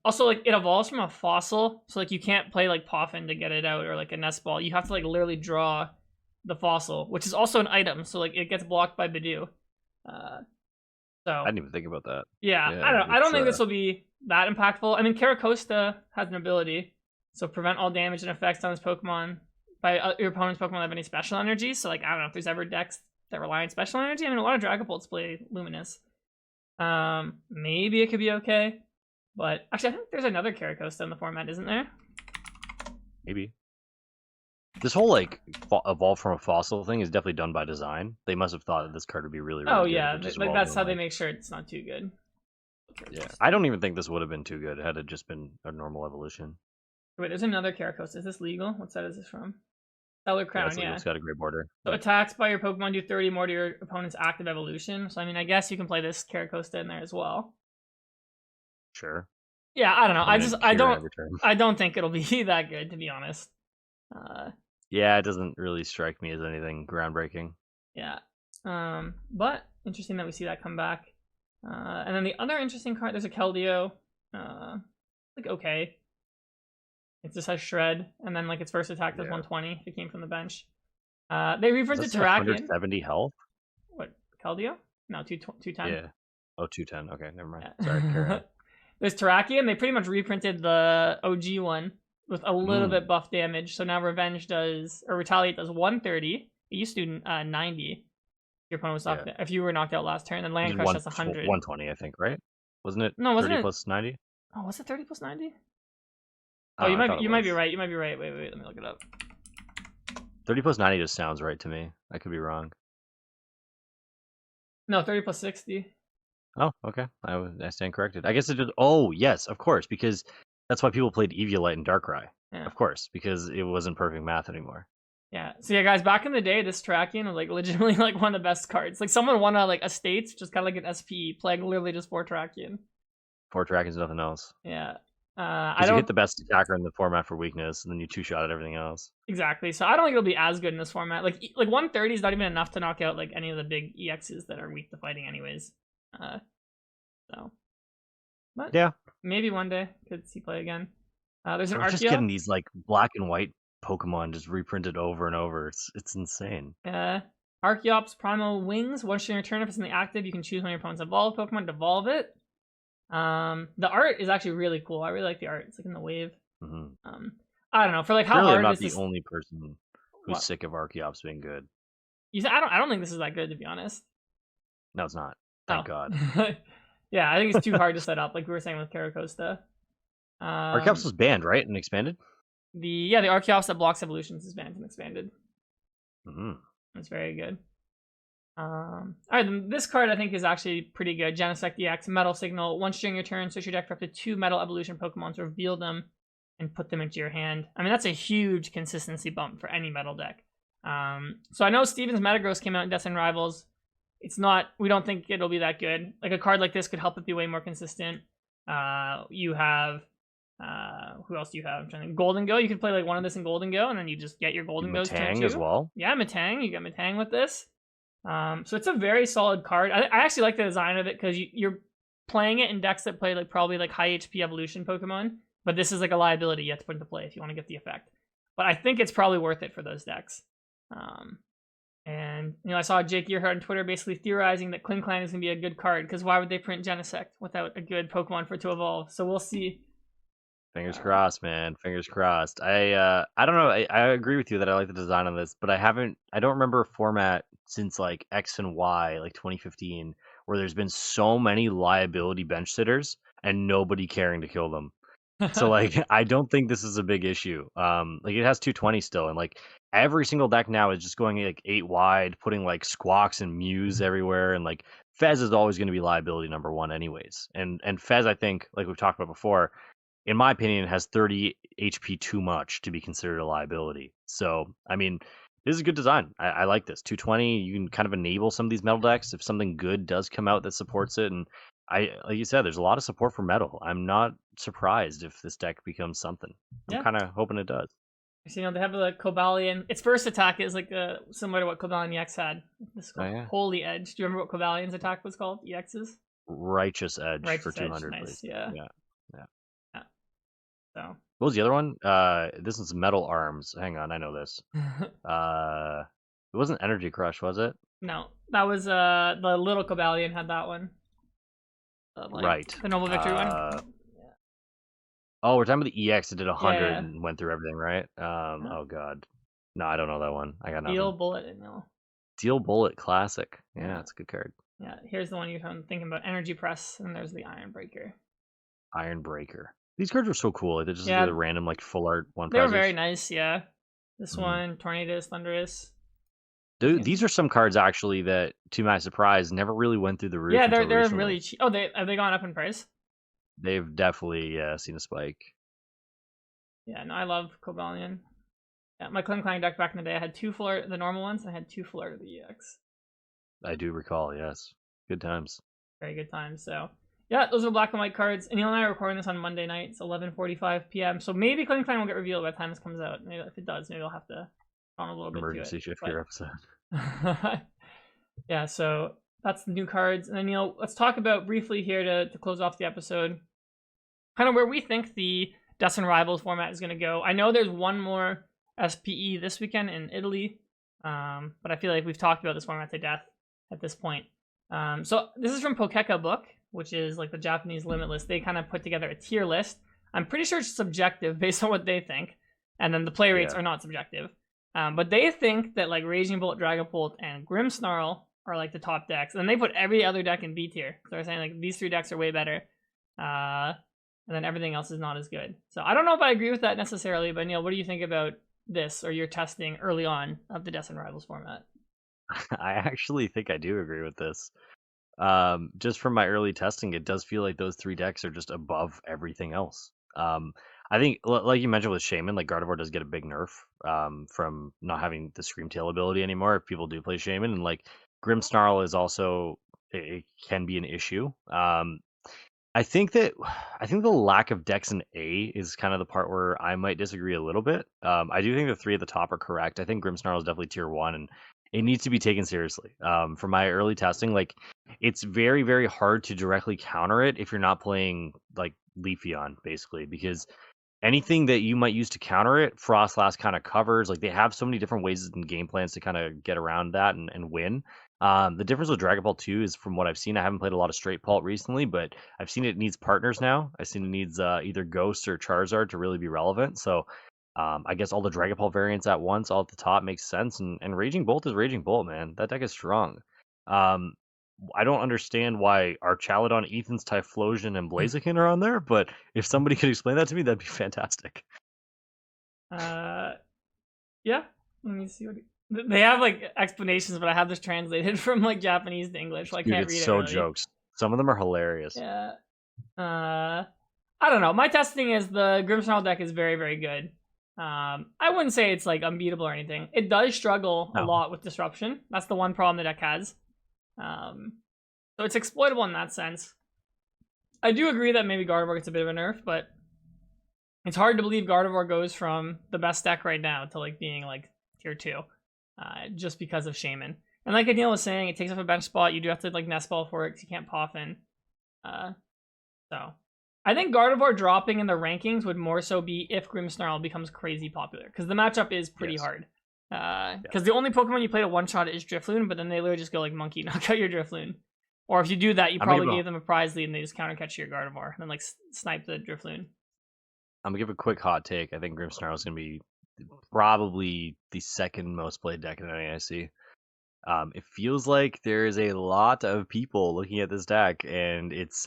Also, like, it evolves from a fossil, so like you can't play like Poffin to get it out or like a Nest Ball. You have to like literally draw the fossil, which is also an item, so like it gets blocked by Bidoof. So I didn't even think about that. Yeah, I don't know. I don't think this will be that impactful. I mean, Caracosta has an ability, so prevent all damage and effects on this Pokemon by your opponent's Pokemon that have any special energy. So like, I don't know if there's ever decks that rely on special energy. I mean, a lot of Dragapults play Luminous. Maybe it could be okay, but actually I think there's another Caracosta in the format, isn't there? Maybe. This whole like evolve from a fossil thing is definitely done by design. They must have thought that this card would be really good. Yeah, like that's how they make sure it's not too good. Yeah, I don't even think this would have been too good had it just been a normal evolution. Wait, there's another Caracosta. Is this legal? What set is this from? Stellar Crown, it's legal. It's got a great border. So attacks by your Pokemon do 30 more to your opponent's active evolution. So I mean, I guess you can play this Caracosta in there as well. Sure. Yeah, I don't know. I don't think it'll be that good, to be honest. Yeah, it doesn't really strike me as anything groundbreaking. Yeah. But interesting that we see that come back. And then the other interesting card, there's a Keldeo. Like okay. It just has Shred, and then like its first attack does 120 if it came from the bench. They reprinted Terrakion. 170 health? What, Keldeo? No, 210. Yeah. Oh, 210. Okay, never mind. Yeah. Sorry, carry on. There's Terrakion. They pretty much reprinted the OG one with a little bit buff damage. So now Retaliate does 130. It used to do 90. Your opponent was knocked out. If you were knocked out last turn, then Land Crush has 100. 120, I think, right? Wasn't it? No, wasn't 30 it? plus 90? Oh, was it 30 plus 90? Oh, you might be right. You might be right. Wait. Let me look it up. 30 plus 90 just sounds right to me. I could be wrong. No, 30 plus 60. Oh, okay. I stand corrected. I guess it did. Oh, yes, of course, because that's why people played Eviolite and Darkrai. Yeah. Of course, because it wasn't perfect math anymore. Yeah. So yeah, guys, back in the day, this Terrakion was like legitimately like one of the best cards. Like someone won a States, just kind of like an SPE, playing literally just 4 Terrakion. 4 Terrakions, nothing else. Yeah. You hit the best attacker in the format for weakness, and then you 2-shot at everything else. Exactly. So I don't think it'll be as good in this format. Like 130 is not even enough to knock out like any of the big EXs that are weak to fighting, anyways. But yeah, maybe one day could see play again. There's an Archeop. Just getting these like black and white Pokemon just reprinted over and over. It's insane. Archeop's Primal Wings. Once your turn, if it's in the active, you can choose one of your opponent's evolved Pokemon to evolve it. The art is actually really cool. I really like the art. It's like in the wave. I don't know, for like how hard. I'm not the only person who's sick of Archeops being good. You said I don't think this is that good, to be honest. No, it's not. Thank God. Yeah, I think it's too hard to set up, like we were saying with Caracosta. Archeops was banned, right, and expanded. The Archeops that blocks evolutions is banned and expanded. That's very good. All right, this card I think is actually pretty good. Genesect EX, Metal Signal. Once during your turn, search your deck for up to 2 Metal Evolution Pokemon to reveal them and put them into your hand. I mean, that's a huge consistency bump for any Metal deck. So I know Steven's Metagross came out in Destined Rivals. It's not, we don't think it'll be that good. Like a card like this could help it be way more consistent. You have, who else do you have? I'm trying to think. Golden Go. You could play like one of this in Golden Go, and then you just get your Golden Go's turn 2 as well. Yeah, Matang. You get Matang with this. So it's a very solid card. I actually like the design of it because you're playing it in decks that play like probably like high HP evolution Pokemon, but this is like a liability you have to put into play if you want to get the effect. But I think it's probably worth it for those decks. And I saw Jake Earhart on Twitter basically theorizing that Klinklang is gonna be a good card because why would they print Genesect without a good Pokemon for it to evolve? So we'll see. Fingers crossed, man. Fingers crossed. I don't know. I agree with you that I like the design on this, but I don't remember a format since like X and Y, like 2015, where there's been so many liability bench sitters and nobody caring to kill them. So like I don't think this is a big issue. Like it has 220 still, and like every single deck now is just going like 8 wide, putting like Squawks and Mews everywhere, and like Fez is always going to be liability number 1 anyways. And Fez, I think, like we've talked about before, in my opinion, has 30 HP too much to be considered a liability. So I mean, this is a good design. I like this 220. You can kind of enable some of these metal decks if something good does come out that supports it, and like you said, there's a lot of support for metal. I'm not surprised if this deck becomes something. I'm kind of hoping it does. So, they have the Cobalion. Its first attack is like similar to what Cobalion EX had. This is called Holy Edge. Do you remember what Cobalion's attack was called? EX's? Righteous Edge for 200. Nice. Please. Yeah. So. What was the other one? This is Metal Arms. Hang on, I know this. It wasn't Energy Crush, was it? No, that was the little Cobalion had that one. Right. The Noble Victory one. Oh, we're talking about the EX that did 100 and went through everything, right? Oh god, no, I don't know that one. I got nothing. Steel Bullet, no. Steel Bullet Classic. Yeah, it's a good card. Yeah, here's the one you're thinking about. Energy Press, and there's the Iron Breaker. Iron Breaker. These cards are so cool. Like, they're just the random like full art one. They were very nice. Yeah, this one, Tornadus, Thunderous. Dude, these are some cards actually that, to my surprise, never really went through the roof. Yeah, they're really cheap. Oh, have they gone up in price? They've definitely seen a spike. Yeah, no, I love Cobalion. Yeah, my Kling deck back in the day, I had 2 the normal ones, and I had 2 Fleur the EX. I do recall, yes. Good times. Very good times. So, yeah, those are black and white cards. And Neil and I are recording this on Monday night. It's 11:45 p.m. So maybe Kling will get revealed by the time this comes out. Maybe if it does, maybe I'll have to on a little bit Emergency shift gear episode. Yeah, so that's the new cards. And then, Neil, let's talk about briefly here to close off the episode, kind of where we think the Destined Rivals format is going to go. I know there's one more SPE this weekend in Italy, but I feel like we've talked about this format to death at this point. So this is from Pokeka Book, which is like the Japanese limit list. They kind of put together a tier list. I'm pretty sure it's subjective based on what they think, and then the play rates are not subjective. But they think that like Raging Bolt, Dragapult, and Grimmsnarl are like the top decks, and then they put every other deck in B tier. So they're saying like these 3 decks are way better, and then everything else is not as good. So I don't know if I agree with that necessarily, but Neil, what do you think about this or your testing early on of the Destined Rivals format? I actually think I do agree with this. Just from my early testing, it does feel like those 3 decks are just above everything else. I think, like you mentioned with Shaman, like Gardevoir does get a big nerf from not having the Screamtail ability anymore if people do play Shaman, and like Grimmsnarl is also it can be an issue. I think the lack of decks in A is kind of the part where I might disagree a little bit. I do think the 3 at the top are correct. I think Grimmsnarl is definitely tier 1, and it needs to be taken seriously. From my early testing, like it's very, very hard to directly counter it if you're not playing like Leafeon, basically, because anything that you might use to counter it, Frostlass kind of covers. Like they have so many different ways and game plans to kind of get around that and win. The difference with Dragapult 2 is from what I've seen, I haven't played a lot of Straight Pult recently, but I've seen it needs partners now. I've seen it needs either Ghost or Charizard to really be relevant. So I guess all the Dragapult variants at once, all at the top, makes sense. And Raging Bolt is Raging Bolt, man. That deck is strong. I don't understand why Archaludon, Ethan's Typhlosion, and Blaziken are on there, but if somebody could explain that to me, that'd be fantastic. Yeah. Let me see what they have like explanations, but I have this translated from like Japanese to English, so I can't read it. So really. Jokes. Some of them are hilarious. Yeah. I don't know. My testing is the Grimmsnarl deck is very, very good. I wouldn't say it's like unbeatable or anything. It does struggle a lot with disruption. That's the one problem the deck has. So it's exploitable in that sense. I do agree that maybe Gardevoir gets a bit of a nerf, but it's hard to believe Gardevoir goes from the best deck right now to like being like tier 2, just because of Shaman. And like Aneil was saying, it takes up a bench spot. You do have to like nest ball for it because you can't Poffin. So I think Gardevoir dropping in the rankings would more so be if Grimmsnarl becomes crazy popular, because the matchup is pretty hard. Because the only Pokemon you play to one-shot is Drifloon, but then they literally just go like monkey, knock out your Drifloon. Or if you do that, you probably gave them a prize lead and they just counter catch your Gardevoir and then like snipe the Drifloon. I'm gonna give a quick hot take. I think Grimmsnarl is gonna be probably the second most played deck in NAIC. It feels like there is a lot of people looking at this deck, and it's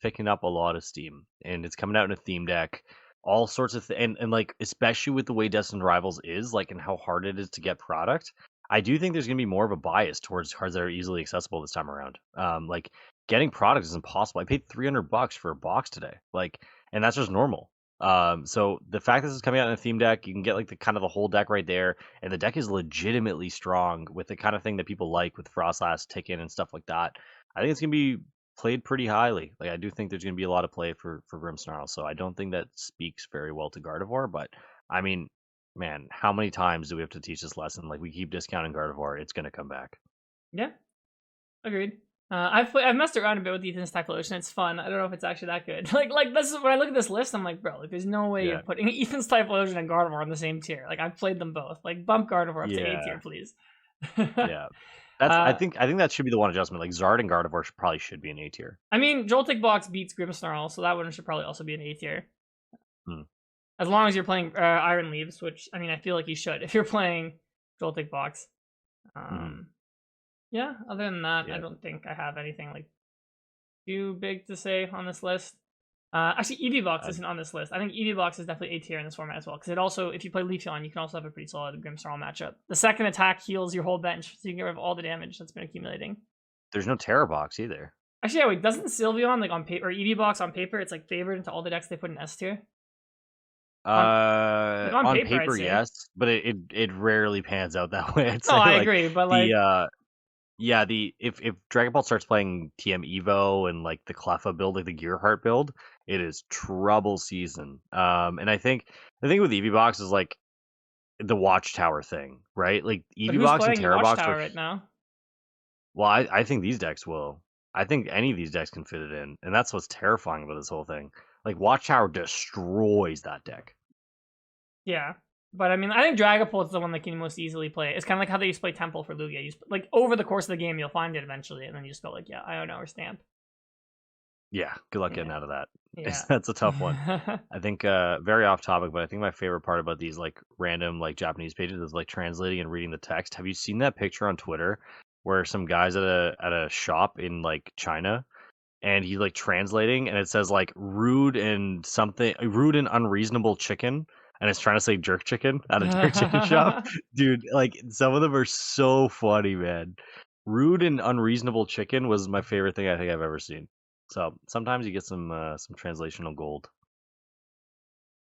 picking up a lot of steam, and it's coming out in a theme deck. All sorts of and like especially with the way Destined Rivals is like and how hard it is to get product, I do think there's gonna be more of a bias towards cards that are easily accessible this time around. Like getting product is impossible. I paid $300 for a box today, like, and that's just normal. So the fact this is coming out in a theme deck, you can get like the kind of the whole deck right there, and the deck is legitimately strong with the kind of thing that people like with Frostlass, Ticken, and stuff like that. I think it's gonna be played pretty highly. Like I do think there's going to be a lot of play for Grimmsnarl, so I don't think that speaks very well to Gardevoir. But I mean, man, how many times do we have to teach this lesson? Like we keep discounting Gardevoir, it's going to come back. Yeah, agreed. I've messed around a bit with Ethan's Typhlosion. It's fun. I don't know if it's actually that good. like this is when I look at this list, I'm like, bro, like there's no way you're putting Ethan's Typhlosion and Gardevoir on the same tier. Like I've played them both. Like bump Gardevoir up to A tier, please. Yeah. I think that should be the one adjustment. Like Zard and Gardevoir probably should be an A tier. I mean, Joltik Box beats Grimmsnarl, so that one should probably also be an A tier. As long as you're playing Iron Leaves, which I mean, I feel like you should if you're playing Joltik Box. Yeah. Other than that, I don't think I have anything like too big to say on this list. Actually, EV Box isn't on this list. I think EV Box is definitely A tier in this format as well, because it also, if you play Leafeon, you can also have a pretty solid Grimmsnarl matchup. The second attack heals your whole bench, so you can get rid of all the damage that's been accumulating. There's no Terra Box either. Actually, yeah, wait, doesn't Sylveon, like on paper, or EV Box on paper, it's like favored into all the decks they put in S tier? On On paper, I'd paper, say. yes, but it rarely pans out that way. I'd No, say I like agree, but the like, yeah, the if Dragon Ball starts playing TM Evo and like the Cleffa build, like the Gearheart build, it is trouble season. And I think the thing with Eevee Box is like the Watchtower thing, right? Like but Eevee who's Box and playing Terra Box are Watchtower right now? well, I think these decks will. I think any of these decks can fit it in, and that's what's terrifying about this whole thing. Like Watchtower destroys that deck. Yeah. But I mean, I think Dragapult is the one that can most easily play. It's kind of like how they used to play Temple for Lugia. Like over the course of the game, you'll find it eventually, and then you just go like, yeah, I don't know, or Stamp. Yeah, good luck getting Yeah. out of that. Yeah. That's a tough one. I think very off topic, but I think my favorite part about these like random like Japanese pages is like translating and reading the text. Have you seen that picture on Twitter where some guys at a shop in like China and he's like translating and it says like rude and unreasonable chicken and it's trying to say jerk chicken at a jerk chicken shop. Dude, like some of them are so funny, man. Rude and unreasonable chicken was my favorite thing I think I've ever seen. So sometimes you get some translational gold.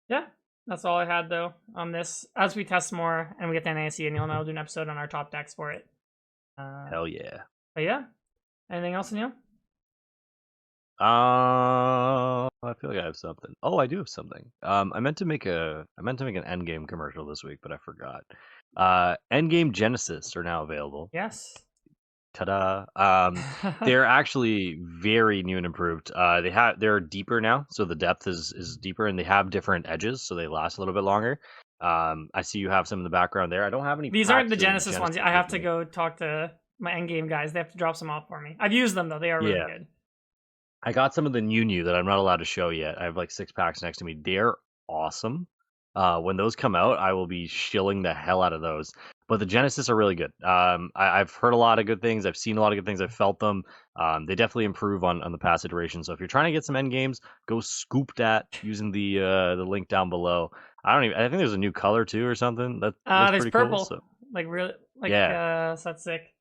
Yeah, that's all I had though on this. As we test more and we get to NAIC, and you'll know, I'll do an episode on our top decks for it. Hell yeah. But yeah, anything else, Neil? I feel like I have something. Oh, I do have something. I meant to make an Endgame commercial this week, but I forgot. Endgame Genesis are now available. Yes. Ta-da! They're actually very new and improved. They're deeper now, so the depth is deeper, and they have different edges, so they last a little bit longer. I see you have some in the background there. I don't have any. These aren't the packs of Genesis ones. I with have to me. go talk to my Endgame guys. They have to drop some off for me. I've used them though. They are really Yeah, good. I got some of the new that I'm not allowed to show yet. I have like 6 packs next to me. They're awesome. When those come out, I will be shilling the hell out of those. But the Genesis are really good. I've heard a lot of good things. I've seen a lot of good things. I've felt them. They definitely improve on the pass iteration. So if you're trying to get some end games, go scoop that using the link down below. I think there's a new color too or something. That looks There's pretty purple. cool. So Like really, like yeah, so that's sick.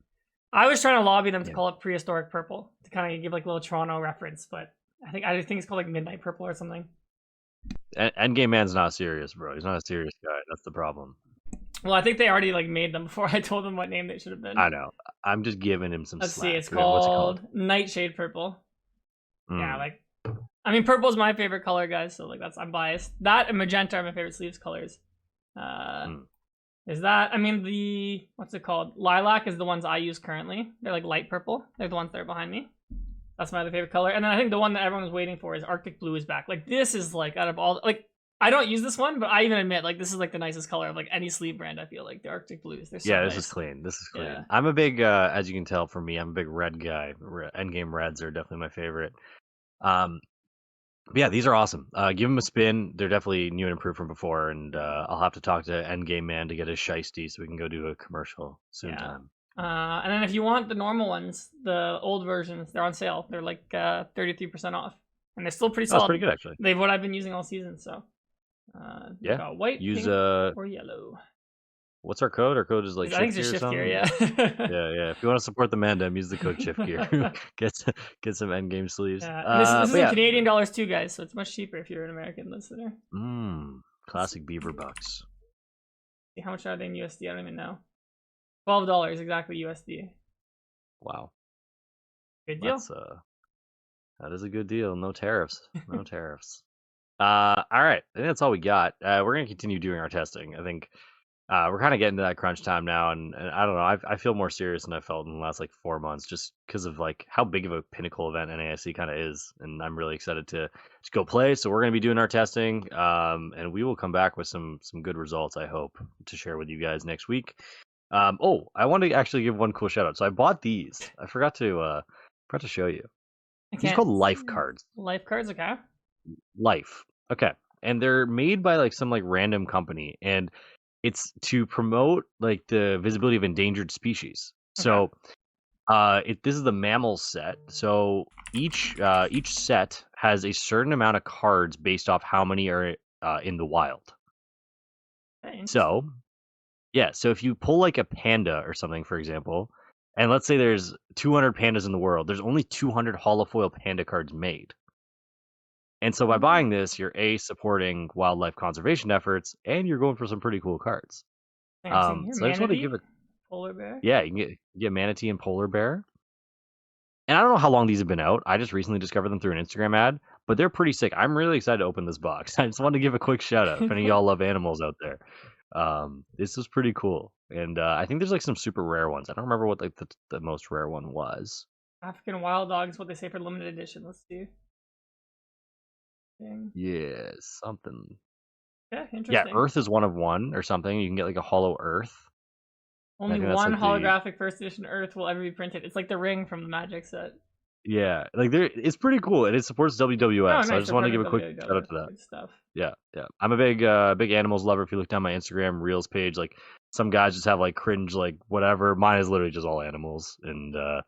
I was trying to lobby them to yeah. call it prehistoric purple to kind of give like a little Toronto reference, but I think it's called like midnight purple or something. Endgame man's not serious, bro. He's not a serious guy. That's the problem. Well, I think they already like made them before I told them what name they should have been. I know. I'm just giving him some Let's slack. see, it's What's it called? called Nightshade Purple. Yeah, Mm. like I mean, purple is my favorite color, guys. So like I'm biased. That and magenta are my favorite sleeves colors. Is that? I mean, the what's it called? Lilac is the ones I use currently. They're like light purple. They're the ones that are behind me. That's my other favorite color. And then I think the one that everyone was waiting for is Arctic Blue is back. Like this is like out of all like I don't use this one, but I even admit like this is like the nicest color of like any sleeve brand. I feel like the Arctic Blues. They're so Yeah, nice. this is clean. This is clean. Yeah. I'm a big, as you can tell from me, I'm a big red guy. Endgame reds are definitely my favorite. But yeah, these are awesome. Give them a spin. They're definitely new and improved from before, and I'll have to talk to Endgame man to get his shiesty so we can go do a commercial soon time. And then if you want the normal ones, the old versions, they're on sale. They're like 33% off, and they're still pretty solid. That's pretty good actually. They've what I've been using all season. So yeah, white, use pink, or yellow. What's our code? Our code is like I think it's Shift just Gear or Shift Gear, something. Yeah. If you want to support the Mandem, use the code Shift Gear. get some Endgame sleeves. This is in Canadian dollars too, guys. So it's much cheaper if you're an American listener. Classic beaver bucks. How much are they in USD? I don't even know. $12 exactly USD. Wow. Good deal. That is a good deal. No tariffs. No tariffs. All right. I think that's all we got. We're gonna continue doing our testing. I think we're kind of getting to that crunch time now, and I don't know. I feel more serious than I felt in the last like 4 months, just because of like how big of a pinnacle event NAIC kind of is, and I'm really excited to go play. So we're gonna be doing our testing, and we will come back with some good results. I hope to share with you guys next week. I want to actually give one cool shout out. So I bought these. I forgot to show you. These are called life cards. Life cards, okay. Life. Okay. And they're made by like some like random company, and it's to promote like the visibility of endangered species. So this is the mammal set. So each set has a certain amount of cards based off how many are in the wild. So yeah, so if you pull like a panda or something, for example, and let's say there's 200 pandas in the world, there's only 200 holofoil panda cards made. And so by buying this, you're supporting wildlife conservation efforts, and you're going for some pretty cool cards. I'm seeing here, So I just want to manatee, give it. polar bear. Yeah, you can get manatee and polar bear. And I don't know how long these have been out. I just recently discovered them through an Instagram ad, but they're pretty sick. I'm really excited to open this box. I just wanted to give a quick shout out if any of y'all love animals out there. This was pretty cool, and I think there's like some super rare ones. I don't remember what like the most rare one was. African wild dog is what they say for limited edition. Let's see. Yeah, something. Yeah, interesting. Yeah, Earth is one of one or something. You can get like a hollow Earth. Only one like holographic first edition Earth will ever be printed. It's like the ring from the Magic set. Yeah, like it's pretty cool, and it supports WWF. Nice. So I just want to give a quick shout out to that. Good stuff. Yeah. I'm a big animals lover. If you look down my Instagram Reels page, like some guys just have like cringe, like whatever. Mine is literally just all animals, and I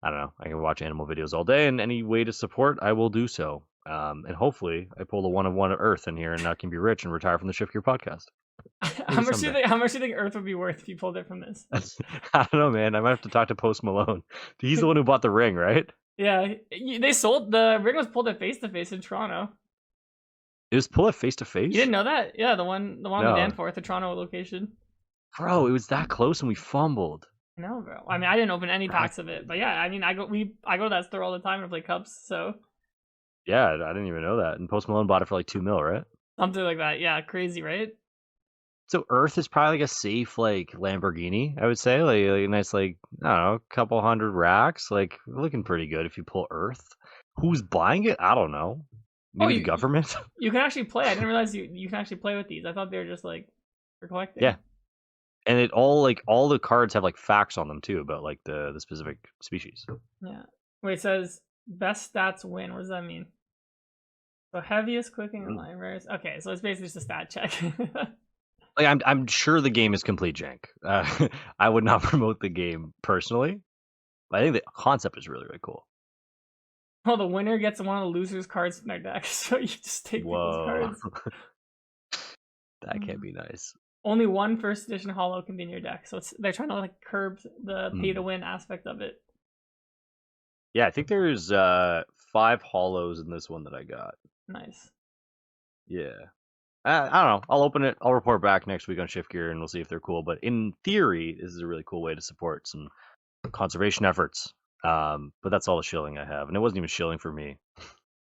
don't know. I can watch animal videos all day, and any way to support, I will do so. And hopefully, I pull the one of Earth in here, and I can be rich and retire from the Shift Gear podcast. How much do you think Earth would be worth if you pulled it from this? I don't know, man. I might have to talk to Post Malone. He's the one who bought the ring, right? Yeah, they sold the ring was pulled at face to face in Toronto. It was pulled at face to face. You didn't know that? Yeah, the one on the Danforth, the Toronto location. Bro, it was that close, and we fumbled. No, bro. I mean, I didn't open any packs of it, but yeah, I mean, I go to that store all the time to play Cups, so. Yeah, I didn't even know that. And Post Malone bought it for like $2 million, right? Something like that. Yeah, crazy, right? So Earth is probably like a safe like Lamborghini, I would say. Like a nice like I don't know, a couple hundred racks. Like looking pretty good if you pull Earth. Who's buying it? I don't know. Maybe the government. You can actually play. I didn't realize you can actually play with these. I thought they were just like for collecting. Yeah. And it all the cards have like facts on them too about like the specific species. Yeah. Wait, it says best stats win. What does that mean? So heaviest clicking and line rares. Okay, so it's basically just a stat check. Like I'm sure the game is complete jank. I would not promote the game personally, but I think the concept is really cool. Oh, the winner gets one of the losers' cards in their deck, so you just take people's cards. That can't be nice. Only one first edition holo can be in your deck, so they're trying to like curb the pay to win aspect of it. Yeah, I think there's 5 holos in this one that I got. Nice. Yeah. I don't know. I'll open it. I'll report back next week on Shift Gear, and we'll see if they're cool. But in theory, this is a really cool way to support some conservation efforts. But that's all the shilling I have, and it wasn't even shilling for me.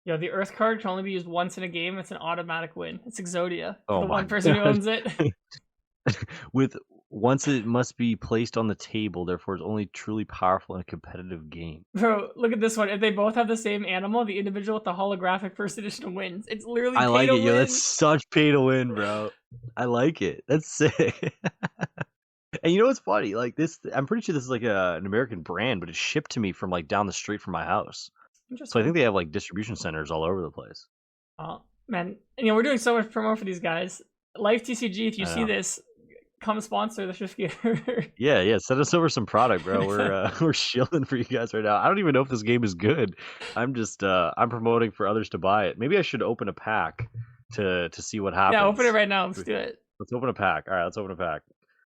Yeah, the Earth card can only be used once in a game. It's an automatic win. It's Exodia. Oh, the one person who owns it. Once it must be placed on the table, therefore it's only truly powerful in a competitive game. Bro, look at this one. If they both have the same animal, the individual with the holographic first edition wins. It's literally I like it, yo. That's such pay to win, bro. I like it. That's sick. And you know what's funny? Like this, I'm pretty sure this is like an American brand, but it's shipped to me from like down the street from my house. So I think they have like distribution centers all over the place. Oh man, we're doing so much promo for these guys. Life TCG, if you see this, come sponsor the Shift Gear. Yeah, send us over some product, bro. We're shilling for you guys right now. I don't even know if this game is good. I'm just I'm promoting for others to buy it. Maybe I should open a pack to see what happens. Yeah, open it right now. Let's do it. Let's open a pack. All right, let's open a pack.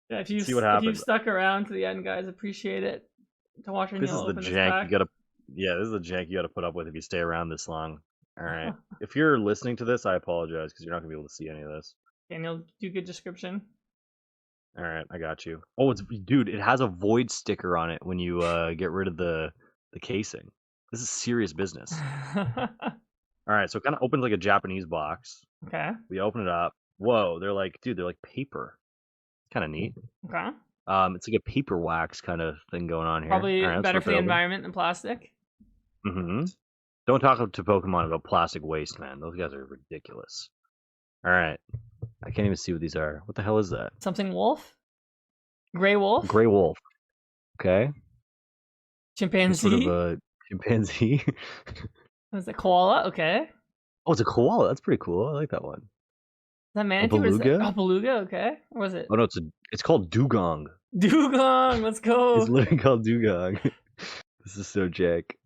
Yeah, if you see what happens. If you stuck around to the end, guys, appreciate it. To watch Aneil open this pack. Yeah, this is the jank you gotta put up with if you stay around this long. All right. If you're listening to this, I apologize because you're not gonna be able to see any of this. Daniel, do good description. All right, I got you. Oh, dude, it has a void sticker on it when you get rid of the casing. This is serious business. All right, so it kind of opens like a Japanese box. Okay. We open it up. Whoa, they're like paper. Kind of neat. Okay. It's like a paper wax kind of thing going on here. Probably better for the environment than plastic. Mm-hmm. Don't talk to Pokemon about plastic waste, man. Those guys are ridiculous. All right. I can't even see what these are. What the hell is that? Something wolf? Gray wolf? Gray wolf. Okay. Chimpanzee? Sort of a chimpanzee. Is it koala? Okay. Oh, it's a koala. That's pretty cool. I like that one. Is that manatee? Beluga? Oh, beluga. Okay. What was it? Oh no, it's called dugong. Dugong. Let's go. It's literally called dugong. This is so jack.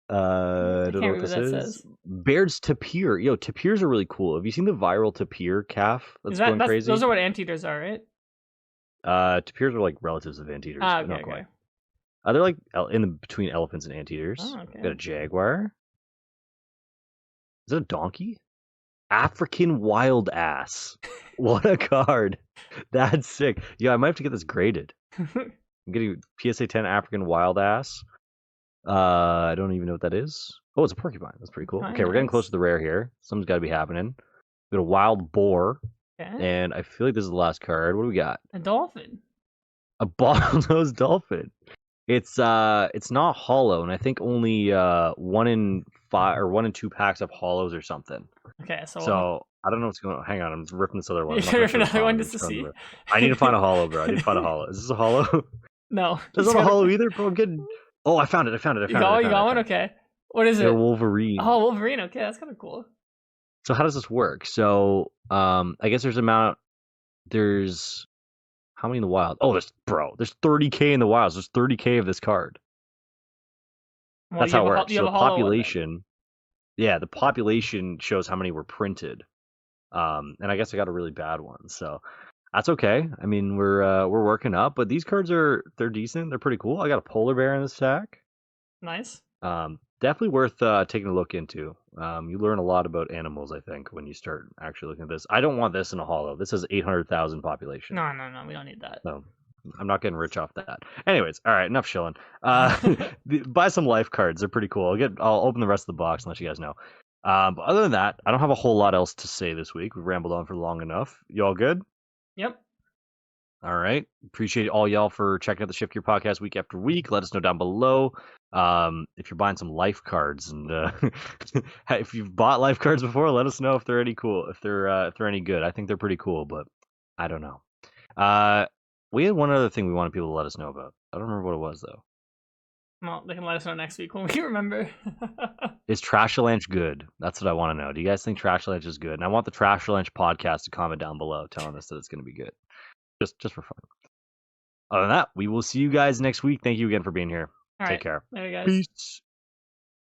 I don't know what this is. Baird's tapir. Yo, tapirs are really cool. Have you seen the viral tapir calf that's going crazy? Those are what anteaters are, right? Tapirs are like relatives of anteaters. Okay, not quite. They're like between elephants and anteaters. Oh, okay. Got a jaguar. Is it a donkey? African wild ass. What a card. That's sick. Yeah, I might have to get this graded. I'm getting PSA 10 African wild ass. I don't even know what that is. Oh, it's a porcupine. That's pretty cool. Okay, we're getting close to the rare here. Something's got to be happening. We got a wild boar. Okay. And I feel like this is the last card. What do we got? A dolphin. A bottlenose dolphin. It's not hollow, and I think only 1 in 5 or 1 in 2 packs have hollows or something. Okay, so I don't know what's going on. Hang on, I'm ripping this other one. You're ripping another one just to see. I need to find a hollow, bro. I need to find a hollow. Is this a hollow? No. This isn't a hollow either, bro. I'm getting. Oh, I found it. I found it. You got one? Okay. What is it? A Wolverine. Oh, Wolverine. Okay, that's kind of cool. So how does this work? So I guess there's how many in the wild? Oh, there's 30K in the wilds. There's 30K of this card. Well, that's how it works. So the population, the population shows how many were printed. And I guess I got a really bad one, so that's okay. I mean, we're working up, but these cards they're decent. They're pretty cool. I got a polar bear in this stack. Nice. Definitely worth taking a look into. You learn a lot about animals, I think, when you start actually looking at this. I don't want this in a hollow. This has 800,000 population. No, we don't need that. So I'm not getting rich off that. Anyways, all right, enough shilling. Buy some life cards. They're pretty cool. I'll open the rest of the box and let you guys know. But other than that, I don't have a whole lot else to say this week. We've rambled on for long enough. You all good? Yep. All right. Appreciate all y'all for checking out the Shift Gear podcast week after week. Let us know down below if you're buying some life cards, and if you've bought life cards before, let us know if they're any cool, if they're any good. I think they're pretty cool, but I don't know. We had one other thing we wanted people to let us know about. I don't remember what it was though. Well, they can let us know next week when we remember. Is Trashalanche good? That's what I want to know. Do you guys think Trashalanche is good? And I want the Trashalanche podcast to comment down below telling us that it's going to be good. Just for fun. Other than that, we will see you guys next week. Thank you again for being here. Take care. Later, guys. Peace.